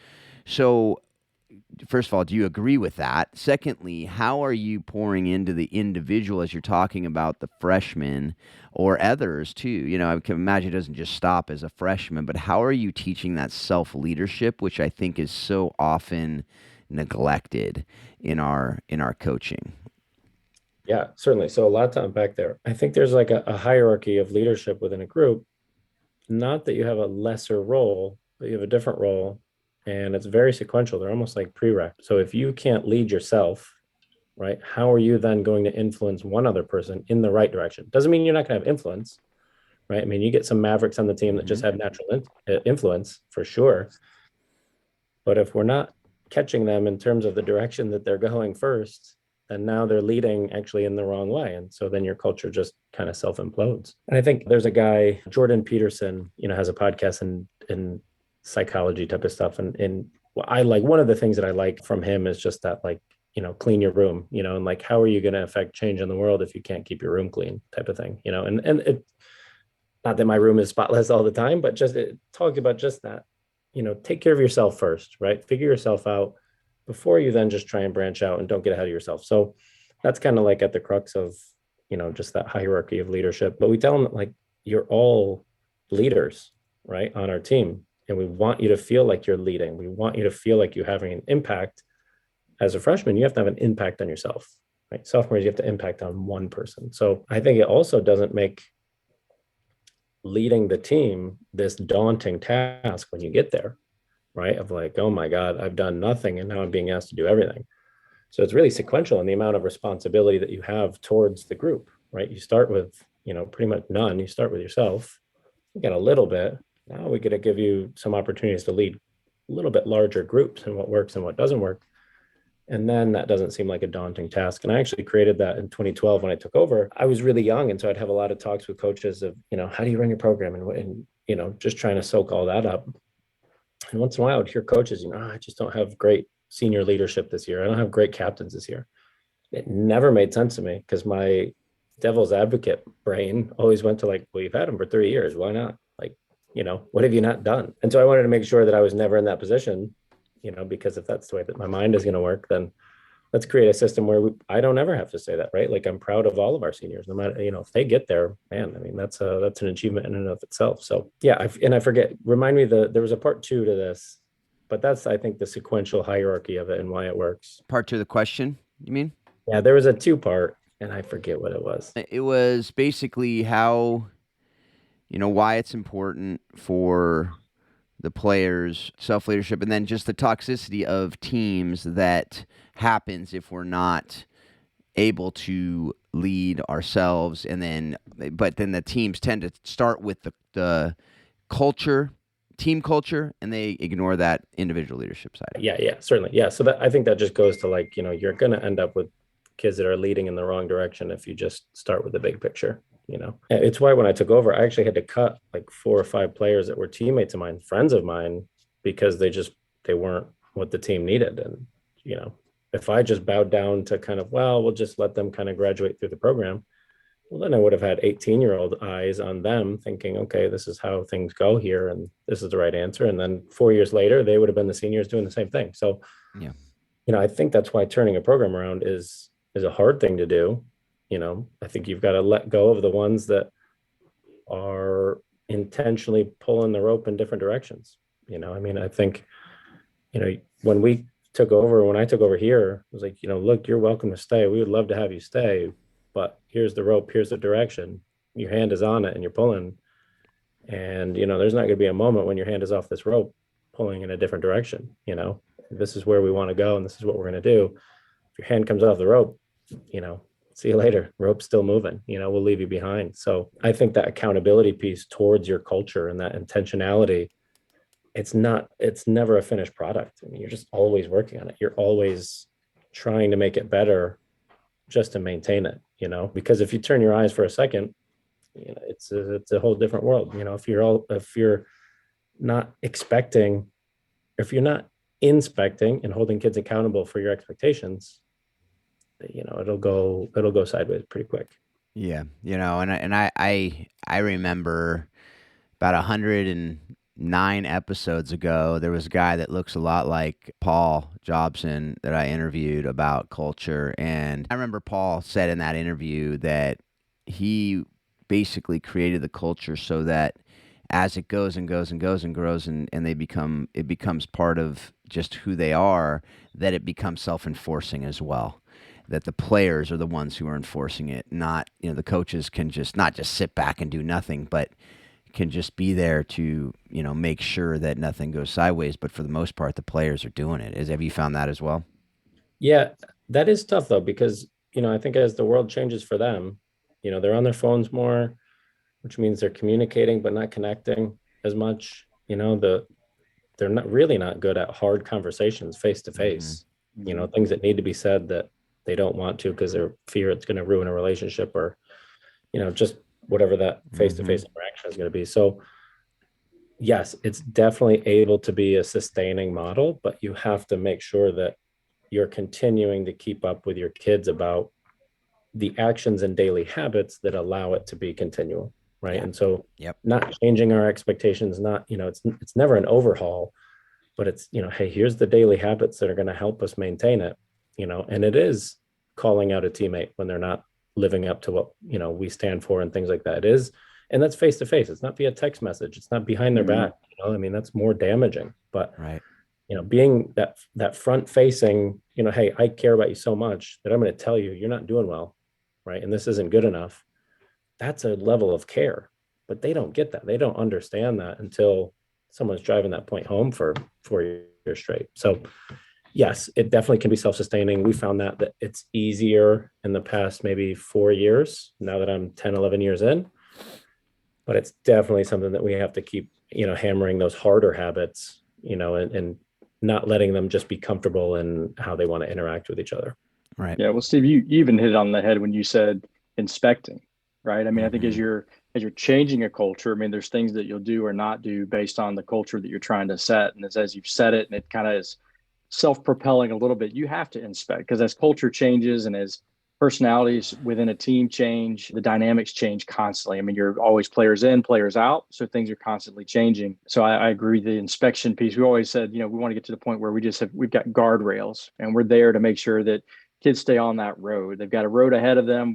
So first of all, do you agree with that? Secondly, how are you pouring into the individual as you're talking about the freshmen or others too? I can imagine it doesn't just stop as a freshman, but how are you teaching that self-leadership, which I think is so often neglected in our coaching? Yeah, certainly. So a lot to unpack there. I think there's like a hierarchy of leadership within a group. Not that you have a lesser role, but you have a different role. And it's very sequential. They're almost like prereq. So if you can't lead yourself, right, how are you then going to influence one other person in the right direction? Doesn't mean you're not going to have influence, right? I mean, you get some mavericks on the team that just have natural influence for sure. But if we're not catching them in terms of the direction that they're going first, then now they're leading actually in the wrong way. And so then your culture just kind of self-implodes. And I think there's a guy, Jordan Peterson, has a podcast in psychology type of stuff. And I like, one of the things that I like from him is just that, like, clean your room, and like, how are you going to affect change in the world if you can't keep your room clean type of thing, and it, not that my room is spotless all the time, but just talk about just that, take care of yourself first, right? Figure yourself out before you then just try and branch out, and don't get ahead of yourself. So that's kind of like at the crux of, just that hierarchy of leadership. But we tell them that, like, you're all leaders, right, on our team. And we want you to feel like you're leading. We want you to feel like you're having an impact. As a freshman, you have to have an impact on yourself, right? Sophomores, you have to impact on one person. So I think it also doesn't make leading the team this daunting task when you get there, right? Of like, oh my God, I've done nothing and now I'm being asked to do everything. So it's really sequential in the amount of responsibility that you have towards the group, right? You start with, pretty much none. You start with yourself. You get a little bit. Now we're going to give you some opportunities to lead a little bit larger groups and what works and what doesn't work. And then that doesn't seem like a daunting task. And I actually created that in 2012 when I took over. I was really young. And so I'd have a lot of talks with coaches of, how do you run your program? And just trying to soak all that up. And once in a while I would hear coaches, I just don't have great senior leadership this year. I don't have great captains this year. It never made sense to me, because my devil's advocate brain always went to like, well, you've had them for 3 years. Why not? Like, what have you not done? And so I wanted to make sure that I was never in that position, because if that's the way that my mind is going to work, then let's create a system where I don't ever have to say that, right? Like, I'm proud of all of our seniors, no matter, if they get there, man, I mean, that's an achievement in and of itself. So yeah. I forget, remind me, there was a part 2 to this, but that's, I think, the sequential hierarchy of it and why it works. Part 2 of the question, you mean? Yeah, there was a 2-part and I forget what it was. It was basically how, why it's important for the players, self-leadership, and then just the toxicity of teams that happens if we're not able to lead ourselves. But then the teams tend to start with the culture, team culture, and they ignore that individual leadership side. Yeah, certainly. Yeah. So I think that just goes to, like, you're going to end up with kids that are leading in the wrong direction if you just start with the big picture. It's why when I took over, I actually had to cut like 4 or 5 players that were teammates of mine, friends of mine, because they they weren't what the team needed. And, if I just bowed down to kind of, well, we'll just let them kind of graduate through the program, well, then I would have had 18-year-old eyes on them thinking, okay, this is how things go here, and this is the right answer. And then 4 years later, they would have been the seniors doing the same thing. So, Yeah. I think that's why turning a program around is a hard thing to do. I think you've got to let go of the ones that are intentionally pulling the rope in different directions. I think, when I took over here, it was like, look, you're welcome to stay. We would love to have you stay, but here's the rope, here's the direction. Your hand is on it and you're pulling. And, there's not going to be a moment when your hand is off this rope pulling in a different direction. This is where we want to go and this is what we're going to do. If your hand comes off the rope, see you later. Rope's still moving, we'll leave you behind. So I think that accountability piece towards your culture and that intentionality, it's never a finished product. I mean, you're just always working on it. You're always trying to make it better just to maintain it, because if you turn your eyes for a second, it's a whole different world. If you're not expecting, if you're not inspecting and holding kids accountable for your expectations, it'll go sideways pretty quick. Yeah. And I remember about 109 episodes ago, there was a guy that looks a lot like Paul Jobson that I interviewed about culture. And I remember Paul said in that interview that he basically created the culture so that as it goes and goes and goes and grows and it becomes part of just who they are, that it becomes self-enforcing as well. That the players are the ones who are enforcing it, not, the coaches can not just sit back and do nothing, but can just be there to, make sure that nothing goes sideways. But for the most part, the players are doing it. Have you found that as well? Yeah, that is tough though, because, I think as the world changes for them, they're on their phones more, which means they're communicating, but not connecting as much. They're not really not good at hard conversations face to face, things that need to be said that they don't want to because they fear it's going to ruin a relationship or, just whatever that face-to-face interaction is going to be. So yes, it's definitely able to be a sustaining model, but you have to make sure that you're continuing to keep up with your kids about the actions and daily habits that allow it to be continual. Right. Yeah. And so not changing our expectations, not, it's never an overhaul, but it's, hey, here's the daily habits that are going to help us maintain it, and it is calling out a teammate when they're not living up to what, we stand for and things like that. It is. And that's face to face. It's not via text message. It's not behind their back. That's more damaging, but being that front facing, hey, I care about you so much that I'm going to tell you, you're not doing well. Right. And this isn't good enough. That's a level of care, but they don't get that. They don't understand that until someone's driving that point home for 4 years straight. So yes, it definitely can be self-sustaining. We found that it's easier in the past, maybe 4 years, now that I'm 10, 11 years in, but it's definitely something that we have to keep, hammering those harder habits, and not letting them just be comfortable in how they want to interact with each other. Right. Yeah. Well, Steve, you even hit it on the head when you said inspecting. Right. I mean, I think as you're changing a culture, there's things that you'll do or not do based on the culture that you're trying to set. And as you've set it and it kind of is self-propelling a little bit, you have to inspect, because as culture changes and as personalities within a team change, the dynamics change constantly. You're always players in, players out. So things are constantly changing. So I agree. The inspection piece, we always said, we want to get to the point where we've got guardrails and we're there to make sure that kids stay on that road. They've got a road ahead of them.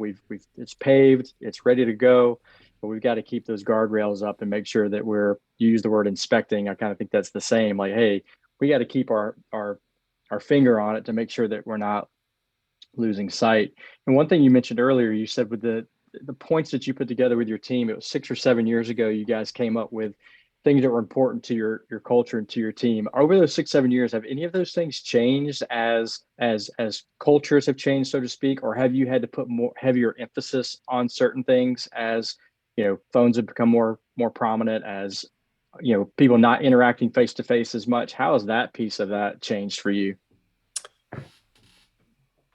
It's paved, it's ready to go, but we've got to keep those guardrails up and make sure that you use the word inspecting. I kind of think that's the same. Like, hey, we got to keep our finger on it to make sure that we're not losing sight. And one thing you mentioned earlier, you said with the points that you put together with your team, it was 6 or 7 years ago, you guys came up with things that were important to your culture and to your team. Over those 6, 7 years, have any of those things changed as cultures have changed, so to speak, or have you had to put more heavier emphasis on certain things as, phones have become more prominent, as, people not interacting face to face as much? How has that piece of that changed for you?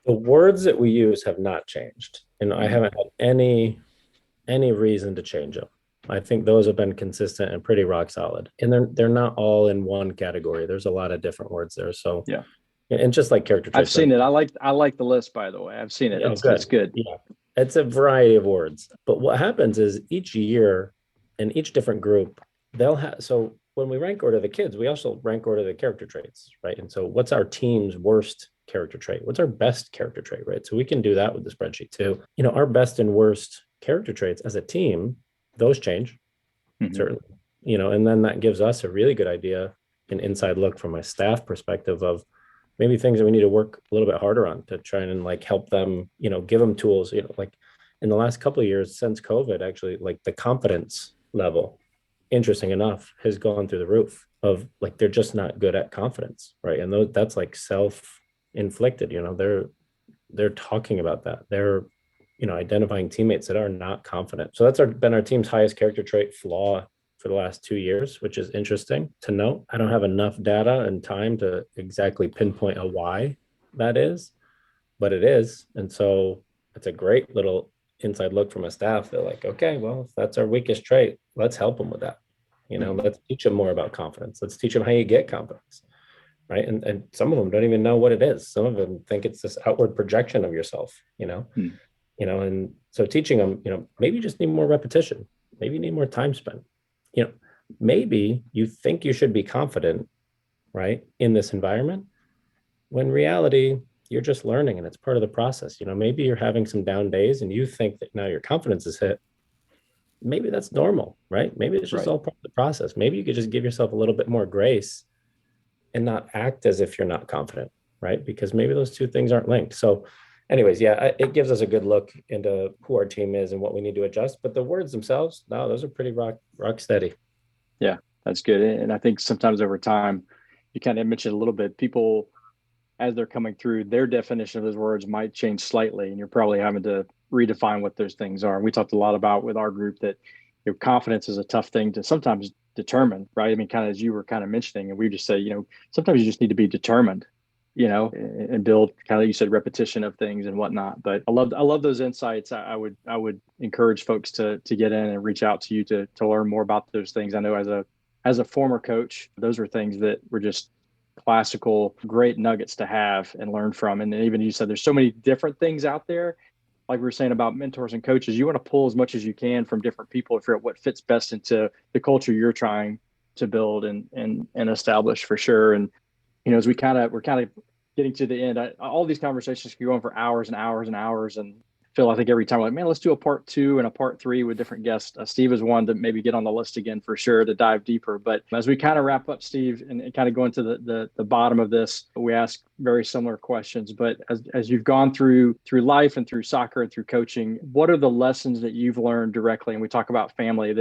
The words that we use have not changed, and I haven't had any reason to change them. I think those have been consistent and pretty rock solid. And they're not all in one category. There's a lot of different words there. So Yeah. And just like character traits. I've seen it. I like the list, by the way. I've seen it. It's good. Yeah. It's a variety of words. But what happens is each year in each different group, they'll have, so when we rank order the kids, we also rank order the character traits, right? And so what's our team's worst character trait? What's our best character trait, right? So we can do that with the spreadsheet too. Our best and worst character traits as a team, those change, certainly, and then that gives us a really good idea, an inside look from a staff perspective of maybe things that we need to work a little bit harder on to try and like help them, give them tools, like in the last couple of years since COVID, actually, like the confidence level, interesting enough, has gone through the roof of like, they're just not good at confidence. Right. And that's like self-inflicted, they're talking about that. They're, identifying teammates that are not confident. So that's been our team's highest character trait flaw for the last 2 years, which is interesting to note. I don't have enough data and time to exactly pinpoint a why that is, but it is. And so it's a great little inside look from a staff. They're like, okay, well, if that's our weakest trait, let's help them with that. Let's teach them more about confidence. Let's teach them how you get confidence. Right. And some of them don't even know what it is. Some of them think it's this outward projection of yourself, and so teaching them, maybe you just need more repetition. Maybe you need more time spent. Maybe you think you should be confident, right, in this environment, when reality, you're just learning and it's part of the process. Maybe you're having some down days and you think that now your confidence is hit. Maybe that's normal, right? Maybe it's just all part of the process. Maybe you could just give yourself a little bit more grace and not act as if you're not confident, right? Because maybe those two things aren't linked. So anyways, yeah, it gives us a good look into who our team is and what we need to adjust. But the words themselves, no, those are pretty rock steady. Yeah, that's good. And I think sometimes over time, you kind of mentioned a little bit, people, as they're coming through, their definition of those words might change slightly. And you're probably having to redefine what those things are. And we talked a lot about with our group that confidence is a tough thing to sometimes determine, right? I mean, kind of as you were kind of mentioning, and we just say, sometimes you just need to be determined, and build kind of, you said, repetition of things and whatnot. But I love those insights. I would encourage folks to get in and reach out to you to learn more about those things. I know as a former coach, those were things that were just classical, great nuggets to have and learn from. And even you said, there's so many different things out there. Like we were saying about mentors and coaches, you want to pull as much as you can from different people to figure out what fits best into the culture you're trying to build and establish, for sure. And, as we're kind of getting to the end, all these conversations can go on for hours and hours and hours. And Phil, I think every time we're like, man, let's do a part 2 and a part 3 with different guests. Steve is one to maybe get on the list again for sure to dive deeper. But as we kind of wrap up, Steve, and kind of go into the bottom of this, we ask very similar questions. But as you've gone through life and through soccer and through coaching, what are the lessons that you've learned directly? And we talk about family,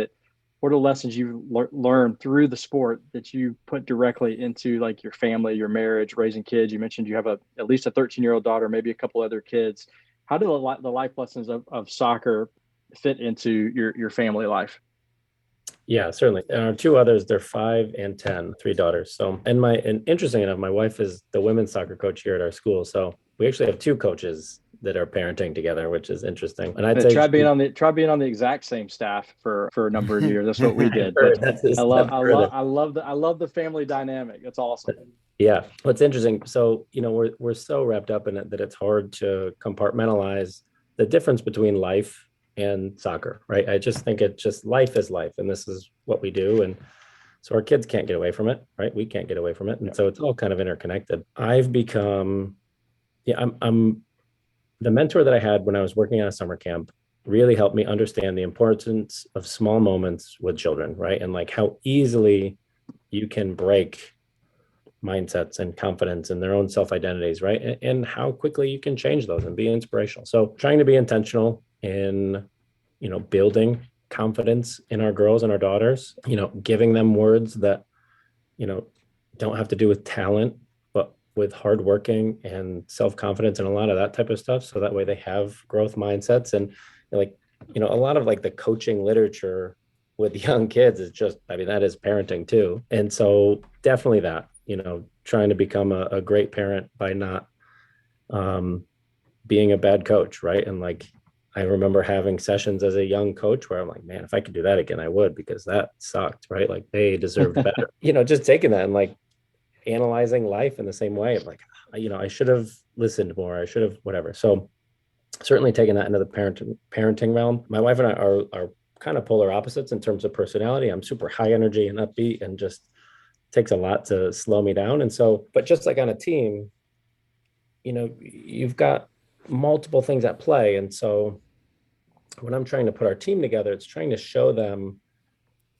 what are the lessons you've learned through the sport that you put directly into like your family, your marriage, raising kids? You mentioned you have at least a 13-year-old daughter, maybe a couple other kids. How do the life lessons of soccer fit into your family life? Yeah, certainly. And our 2 others, they're 5 and 10, 3 daughters. So, and interesting enough, my wife is the women's soccer coach here at our school. So we actually have 2 coaches that are parenting together, which is interesting. And I'd say try being on the exact same staff for a number of years. That's what we did. But I love the family dynamic. That's awesome. Yeah, what's interesting. So, we're so wrapped up in it that it's hard to compartmentalize the difference between life and soccer, right? I just think life is life, and this is what we do. And so our kids can't get away from it, right? We can't get away from it. And so it's all kind of interconnected. I've become, I'm the mentor that I had when I was working at a summer camp really helped me understand the importance of small moments with children, right? And like how easily you can break mindsets and confidence and their own self-identities, right? And how quickly you can change those and be inspirational. So trying to be intentional in, building confidence in our girls and our daughters, giving them words that, don't have to do with talent, but with hardworking and self-confidence and a lot of that type of stuff. So that way they have growth mindsets. And a lot of like the coaching literature with young kids is just, that is parenting too. And so definitely that, trying to become a great parent by not being a bad coach, right? And like I remember having sessions as a young coach where I'm like, man, if I could do that again, I would, because that sucked, right? Like they deserved better. Just taking that and like analyzing life in the same way of like, I should have listened more. I should have whatever. So certainly taking that into the parenting realm. My wife and I are kind of polar opposites in terms of personality. I'm super high energy and upbeat and just takes a lot to slow me down. And so, but just like on a team, you've got multiple things at play. And so when I'm trying to put our team together, it's trying to show them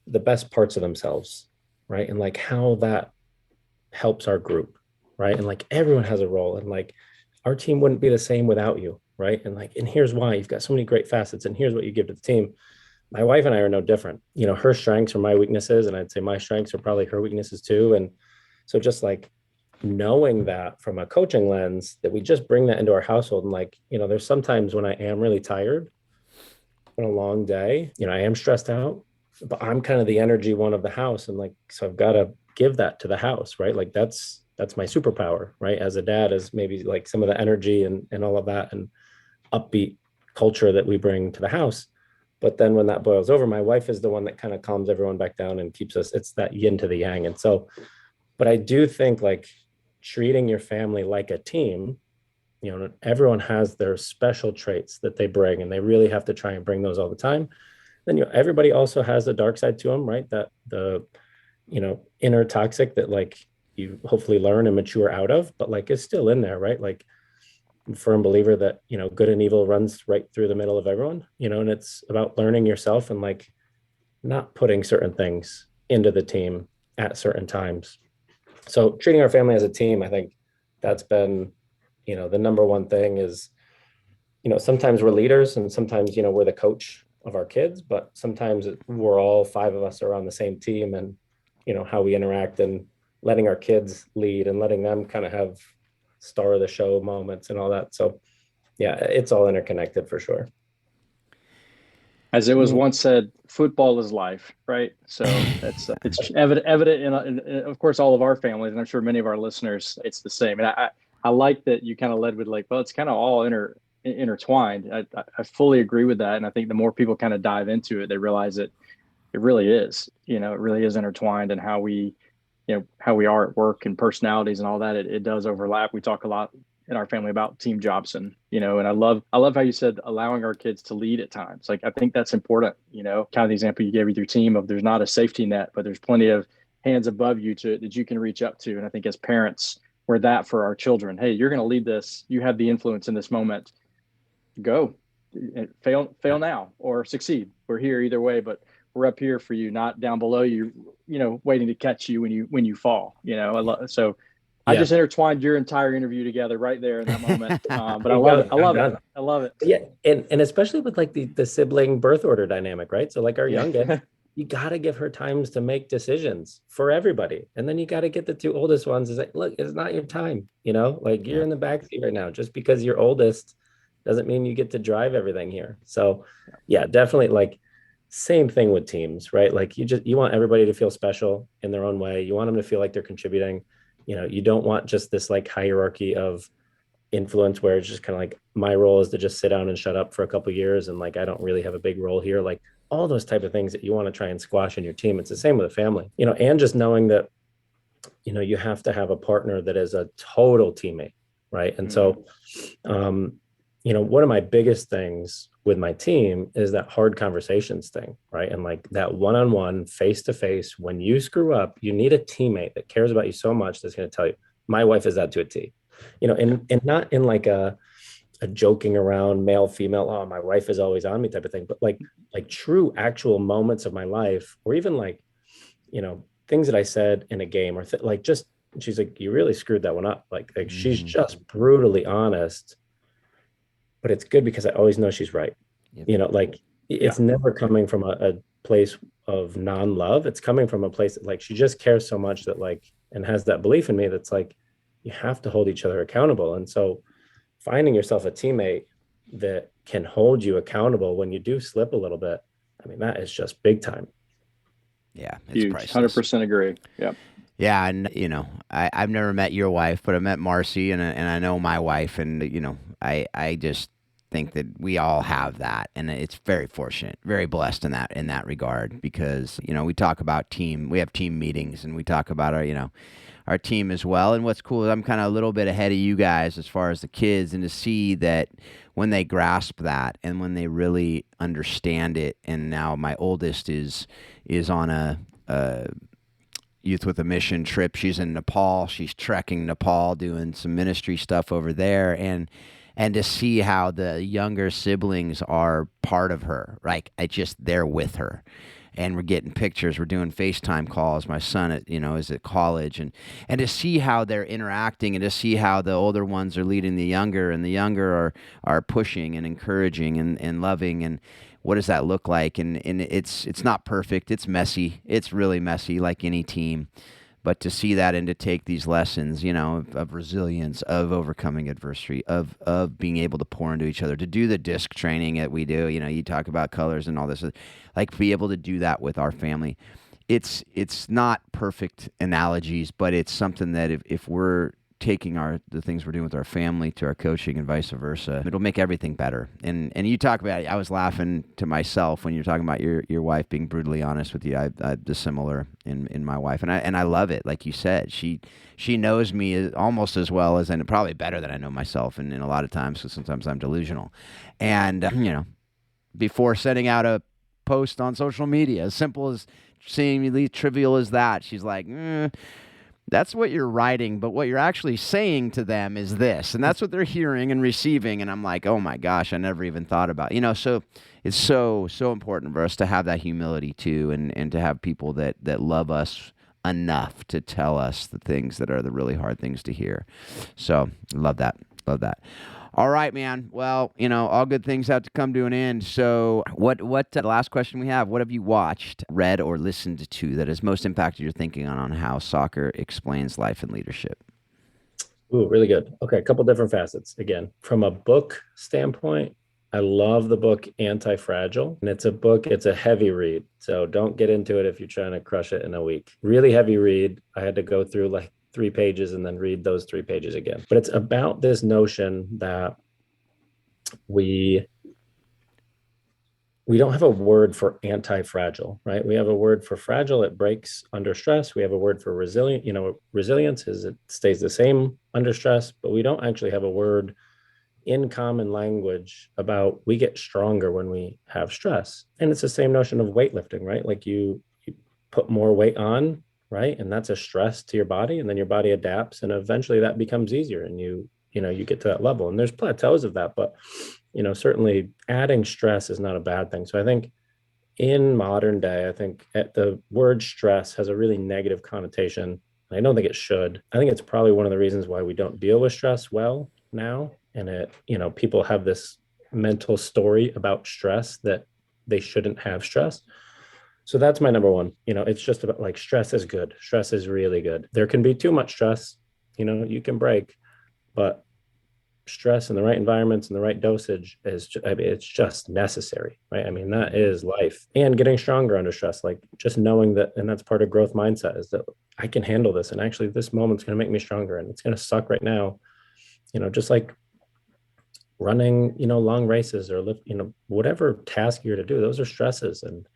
the best parts of themselves, right? And like how that helps our group, right? And like everyone has a role, and like our team wouldn't be the same without you, right? And like, and here's why: you've got so many great facets, and here's what you give to the team. My wife and I are no different. Her strengths are my weaknesses, and I'd say my strengths are probably her weaknesses too. And so just like knowing that from a coaching lens, that we just bring that into our household. And like, there's sometimes when I am really tired on a long day, I am stressed out, but I'm kind of the energy one of the house. And like, so I've got to give that to the house, right? Like that's my superpower, right? As a dad, is maybe like some of the energy and all of that and upbeat culture that we bring to the house. But then when that boils over, my wife is the one that kind of calms everyone back down and keeps us, it's that yin to the yang. And so, but I do think like treating your family like a team, everyone has their special traits that they bring, and they really have to try and bring those all the time. Then, everybody also has a dark side to them, right? That the, inner toxic that like you hopefully learn and mature out of, but like is still in there, right? Like I'm a firm believer that, good and evil runs right through the middle of everyone, and it's about learning yourself and like not putting certain things into the team at certain times. So treating our family as a team, I think that's been, the number one thing is, sometimes we're leaders and sometimes, we're the coach of our kids, but sometimes we're all five of us are on the same team, and, how we interact and letting our kids lead and letting them kind of have star of the show moments and all that. So yeah, it's all interconnected for sure. As it was once said, football is life, right? So it's evident in of course all of our families, and I'm sure many of our listeners, it's the same. And I like that you kind of led with like, well, it's kind of all intertwined. I fully agree with that, and I think the more people kind of dive into it, they realize that it really is. It really is intertwined, and how we are at work and personalities and all that. It does overlap. We talk a lot in our family about team jobs, and and I love how you said allowing our kids to lead at times. Like I think that's important. Kind of the example you gave with your team of there's not a safety net, but there's plenty of hands above you that you can reach up to. And I think as parents, we're that for our children. Hey, you're going to lead this. You have the influence in this moment. Go, fail now or succeed. We're here either way, but we're up here for you, not down below you. Waiting to catch you when you fall. I just intertwined your entire interview together right there in that moment. But I love it. Yeah. And especially with like the sibling birth order dynamic, right? So like our youngest, you got to give her times to make decisions for everybody. And then you got to get the two oldest ones is like, look, it's not your time, like you're in the backseat right now. Just because you're oldest doesn't mean you get to drive everything here. So yeah, definitely like same thing with teams, right? Like you want everybody to feel special in their own way. You want them to feel like they're contributing. You don't want just this like hierarchy of influence where it's just kind of like my role is to just sit down and shut up for a couple of years. And like, I don't really have a big role here. Like all those type of things that you want to try and squash in your team. It's the same with a family, and just knowing that, you have to have a partner that is a total teammate. Right. And so, one of my biggest things with my team is that hard conversations thing, right? And like that one-on-one, face-to-face, when you screw up, you need a teammate that cares about you so much that's going to tell you. My wife is that to a T, and not in like a joking around male, female, oh, my wife is always on me type of thing, but like true actual moments of my life, or even like, things that I said in a game or like just, she's like, you really screwed that one up. Like she's just brutally honest. But it's good because I always know she's right. Yep. It's never coming from a place of non-love. It's coming from a place that like, she just cares so much that like, and has that belief in me that's like, you have to hold each other accountable. And so finding yourself a teammate that can hold you accountable when you do slip a little bit, I mean, that is just big time. Yeah. It's huge. priceless. 100% agree. Yep. Yeah. And, I've never met your wife, but I met Marcy and I know my wife, and, I just think that we all have that, and it's very fortunate, very blessed in that regard, because we talk about we have team meetings, and we talk about our team as well. And what's cool is I'm kind of a little bit ahead of you guys as far as the kids, and to see that when they grasp that and when they really understand it. And now my oldest is on a Youth with a Mission trip. She's in Nepal. She's trekking Nepal, doing some ministry stuff over there, and to see how the younger siblings are part of her, like they're with her, and we're getting pictures. We're doing FaceTime calls. My son, is at college, and to see how they're interacting, and to see how the older ones are leading the younger, and the younger are pushing and encouraging and loving. And what does that look like? And it's not perfect. It's messy. It's really messy, like any team. But to see that, and to take these lessons, of resilience, of overcoming adversity, of being able to pour into each other, to do the disc training that we do, you talk about colors and all this, like be able to do that with our family. It's not perfect analogies, but it's something that if we're taking the things we're doing with our family to our coaching and vice versa, it'll make everything better. And you talk about it. I was laughing to myself when you're talking about your wife being brutally honest with you. I dissimilar in my wife, and I love it. Like you said, she knows me almost as well as, and probably better than I know myself. And a lot of times, because sometimes I'm delusional. And before sending out a post on social media, as simple as seemingly trivial as that, she's like, that's what you're writing, but what you're actually saying to them is this. And that's what they're hearing and receiving. And I'm like, oh my gosh, I never even thought about, so it's so important for us to have that humility too, and to have people that love us enough to tell us the things that are the really hard things to hear. So love that. All right, man. Well, all good things have to come to an end. So what the last question we have, what have you watched, read, or listened to that has most impacted your thinking on how soccer explains life and leadership? Ooh, really good. Okay, a couple different facets. Again, from a book standpoint, I love the book Anti-Fragile. And it's a heavy read. So don't get into it if you're trying to crush it in a week. Really heavy read. I had to go through 3 pages and then read those 3 pages again. But it's about this notion that we don't have a word for anti-fragile, right? We have a word for fragile. It breaks under stress. We have a word for resilient. Resilience is it stays the same under stress, but we don't actually have a word in common language about we get stronger when we have stress. And it's the same notion of weightlifting, right? Like you put more weight on, right? And that's a stress to your body, and then your body adapts, and eventually that becomes easier, and you get to that level. And there's plateaus of that, but certainly adding stress is not a bad thing. So I think in modern day, I think the word stress has a really negative connotation. I don't think it should. I think it's probably one of the reasons why we don't deal with stress well now. And people have this mental story about stress that they shouldn't have stress. So that's my number one. It's just about stress is good. Stress is really good. There can be too much stress, you can break, but stress in the right environments and the right dosage it's just necessary, right? That is life. And getting stronger under stress, just knowing that, and that's part of growth mindset, is that I can handle this. And actually this moment's going to make me stronger, and it's going to suck right now. Just like running, long races or lift, whatever task you're to do, those are stresses, and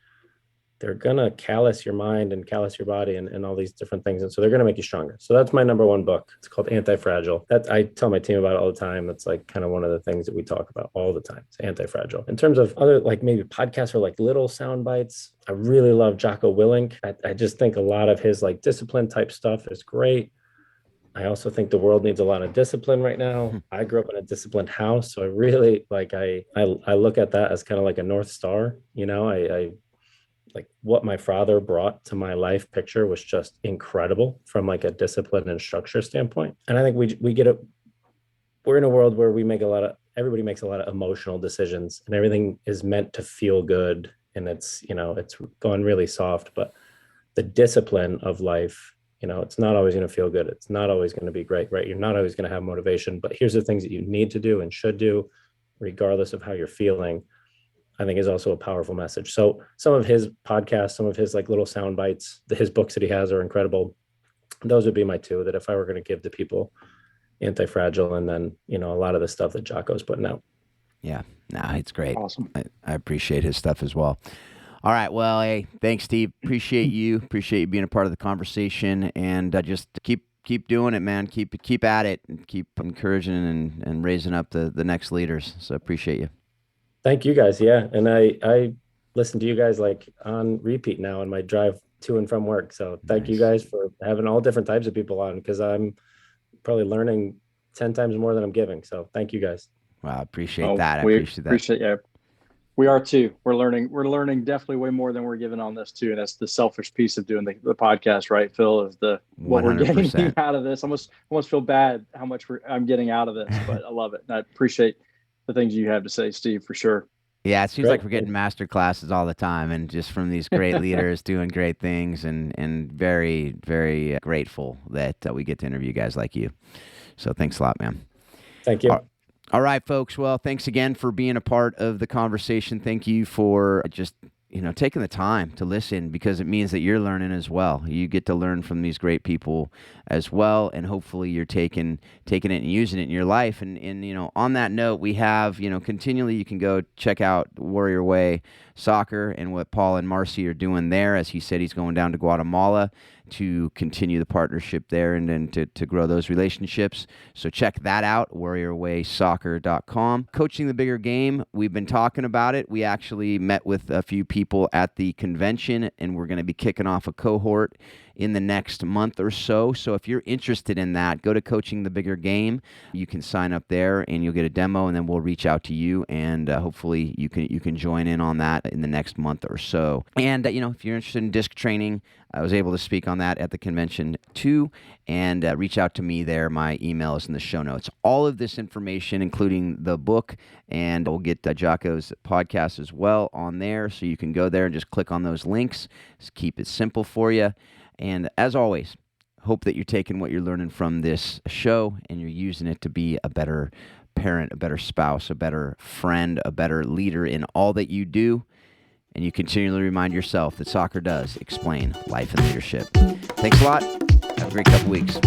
they're going to callous your mind and callous your body and all these different things. And so they're going to make you stronger. So that's my number one book. It's called Anti-Fragile. I tell my team about it all the time. That's kind of one of the things that we talk about all the time. It's Anti-Fragile. In terms of other, maybe podcasts or little sound bites, I really love Jocko Willink. I just think a lot of his discipline type stuff is great. I also think the world needs a lot of discipline right now. I grew up in a disciplined house, so I really I look at that as kind of like a North Star. I what my father brought to my life picture was just incredible from a discipline and structure standpoint. And I think we're in a world where everybody makes a lot of emotional decisions, and everything is meant to feel good. And it's gone really soft, but the discipline of life, it's not always going to feel good. It's not always going to be great, right? You're not always going to have motivation, but here's the things that you need to do and should do, regardless of how you're feeling, I think is also a powerful message. So some of his podcasts, some of his little sound bites, his books that he has are incredible. Those would be my 2 that if I were going to give to people, Anti-Fragile, and then, a lot of the stuff that Jocko's putting out. Yeah, no, it's great. Awesome. I appreciate his stuff as well. All right, well, hey, thanks, Steve. Appreciate you being a part of the conversation, and just keep doing it, man. Keep at it, and keep encouraging and raising up the next leaders. So appreciate you. Thank you guys. Yeah. And I listen to you guys like on repeat now on my drive to and from work. So thank you guys for having all different types of people on, because I'm probably learning 10 times more than I'm giving. So thank you guys. Well, I appreciate that. I appreciate that. Yeah. We are too. We're learning definitely way more than we're giving on this too. And that's the selfish piece of doing the podcast, right, Phil, is what we're getting out of this. I almost feel bad how much I'm getting out of this, but I love it. And I appreciate the things you have to say, Steve, for sure. Yeah, it seems like we're getting master classes all the time, and just from these great leaders doing great things, and very, very grateful that we get to interview guys like you. So thanks a lot, man. Thank you. All right, folks. Well, thanks again for being a part of the conversation. Thank you for just, taking the time to listen, because it means that you're learning as well. You get to learn from these great people as well, and hopefully you're taking it and using it in your life. And on that note, we have, continually you can go check out Warrior Way Soccer and what Paul and Marcy are doing there. As he said, he's going down to Guatemala to continue the partnership there and then to grow those relationships. So check that out, warriorwaysoccer.com. Coaching the Bigger Game, we've been talking about it. We actually met with a few people at the convention, and we're going to be kicking off a cohort in the next month or so. So if you're interested in that, go to Coaching the Bigger Game. You can sign up there and you'll get a demo, and then we'll reach out to you, and hopefully you can join in on that in the next month or so. And if you're interested in disc training, I was able to speak on that at the convention too, and reach out to me there. My email is in the show notes. All of this information, including the book, and we'll get Jocko's podcast as well on there, so you can go there and just click on those links. Just keep it simple for you. And as always, hope that you're taking what you're learning from this show and you're using it to be a better parent, a better spouse, a better friend, a better leader in all that you do. And you continually remind yourself that soccer does explain life and leadership. Thanks a lot. Have a great couple weeks.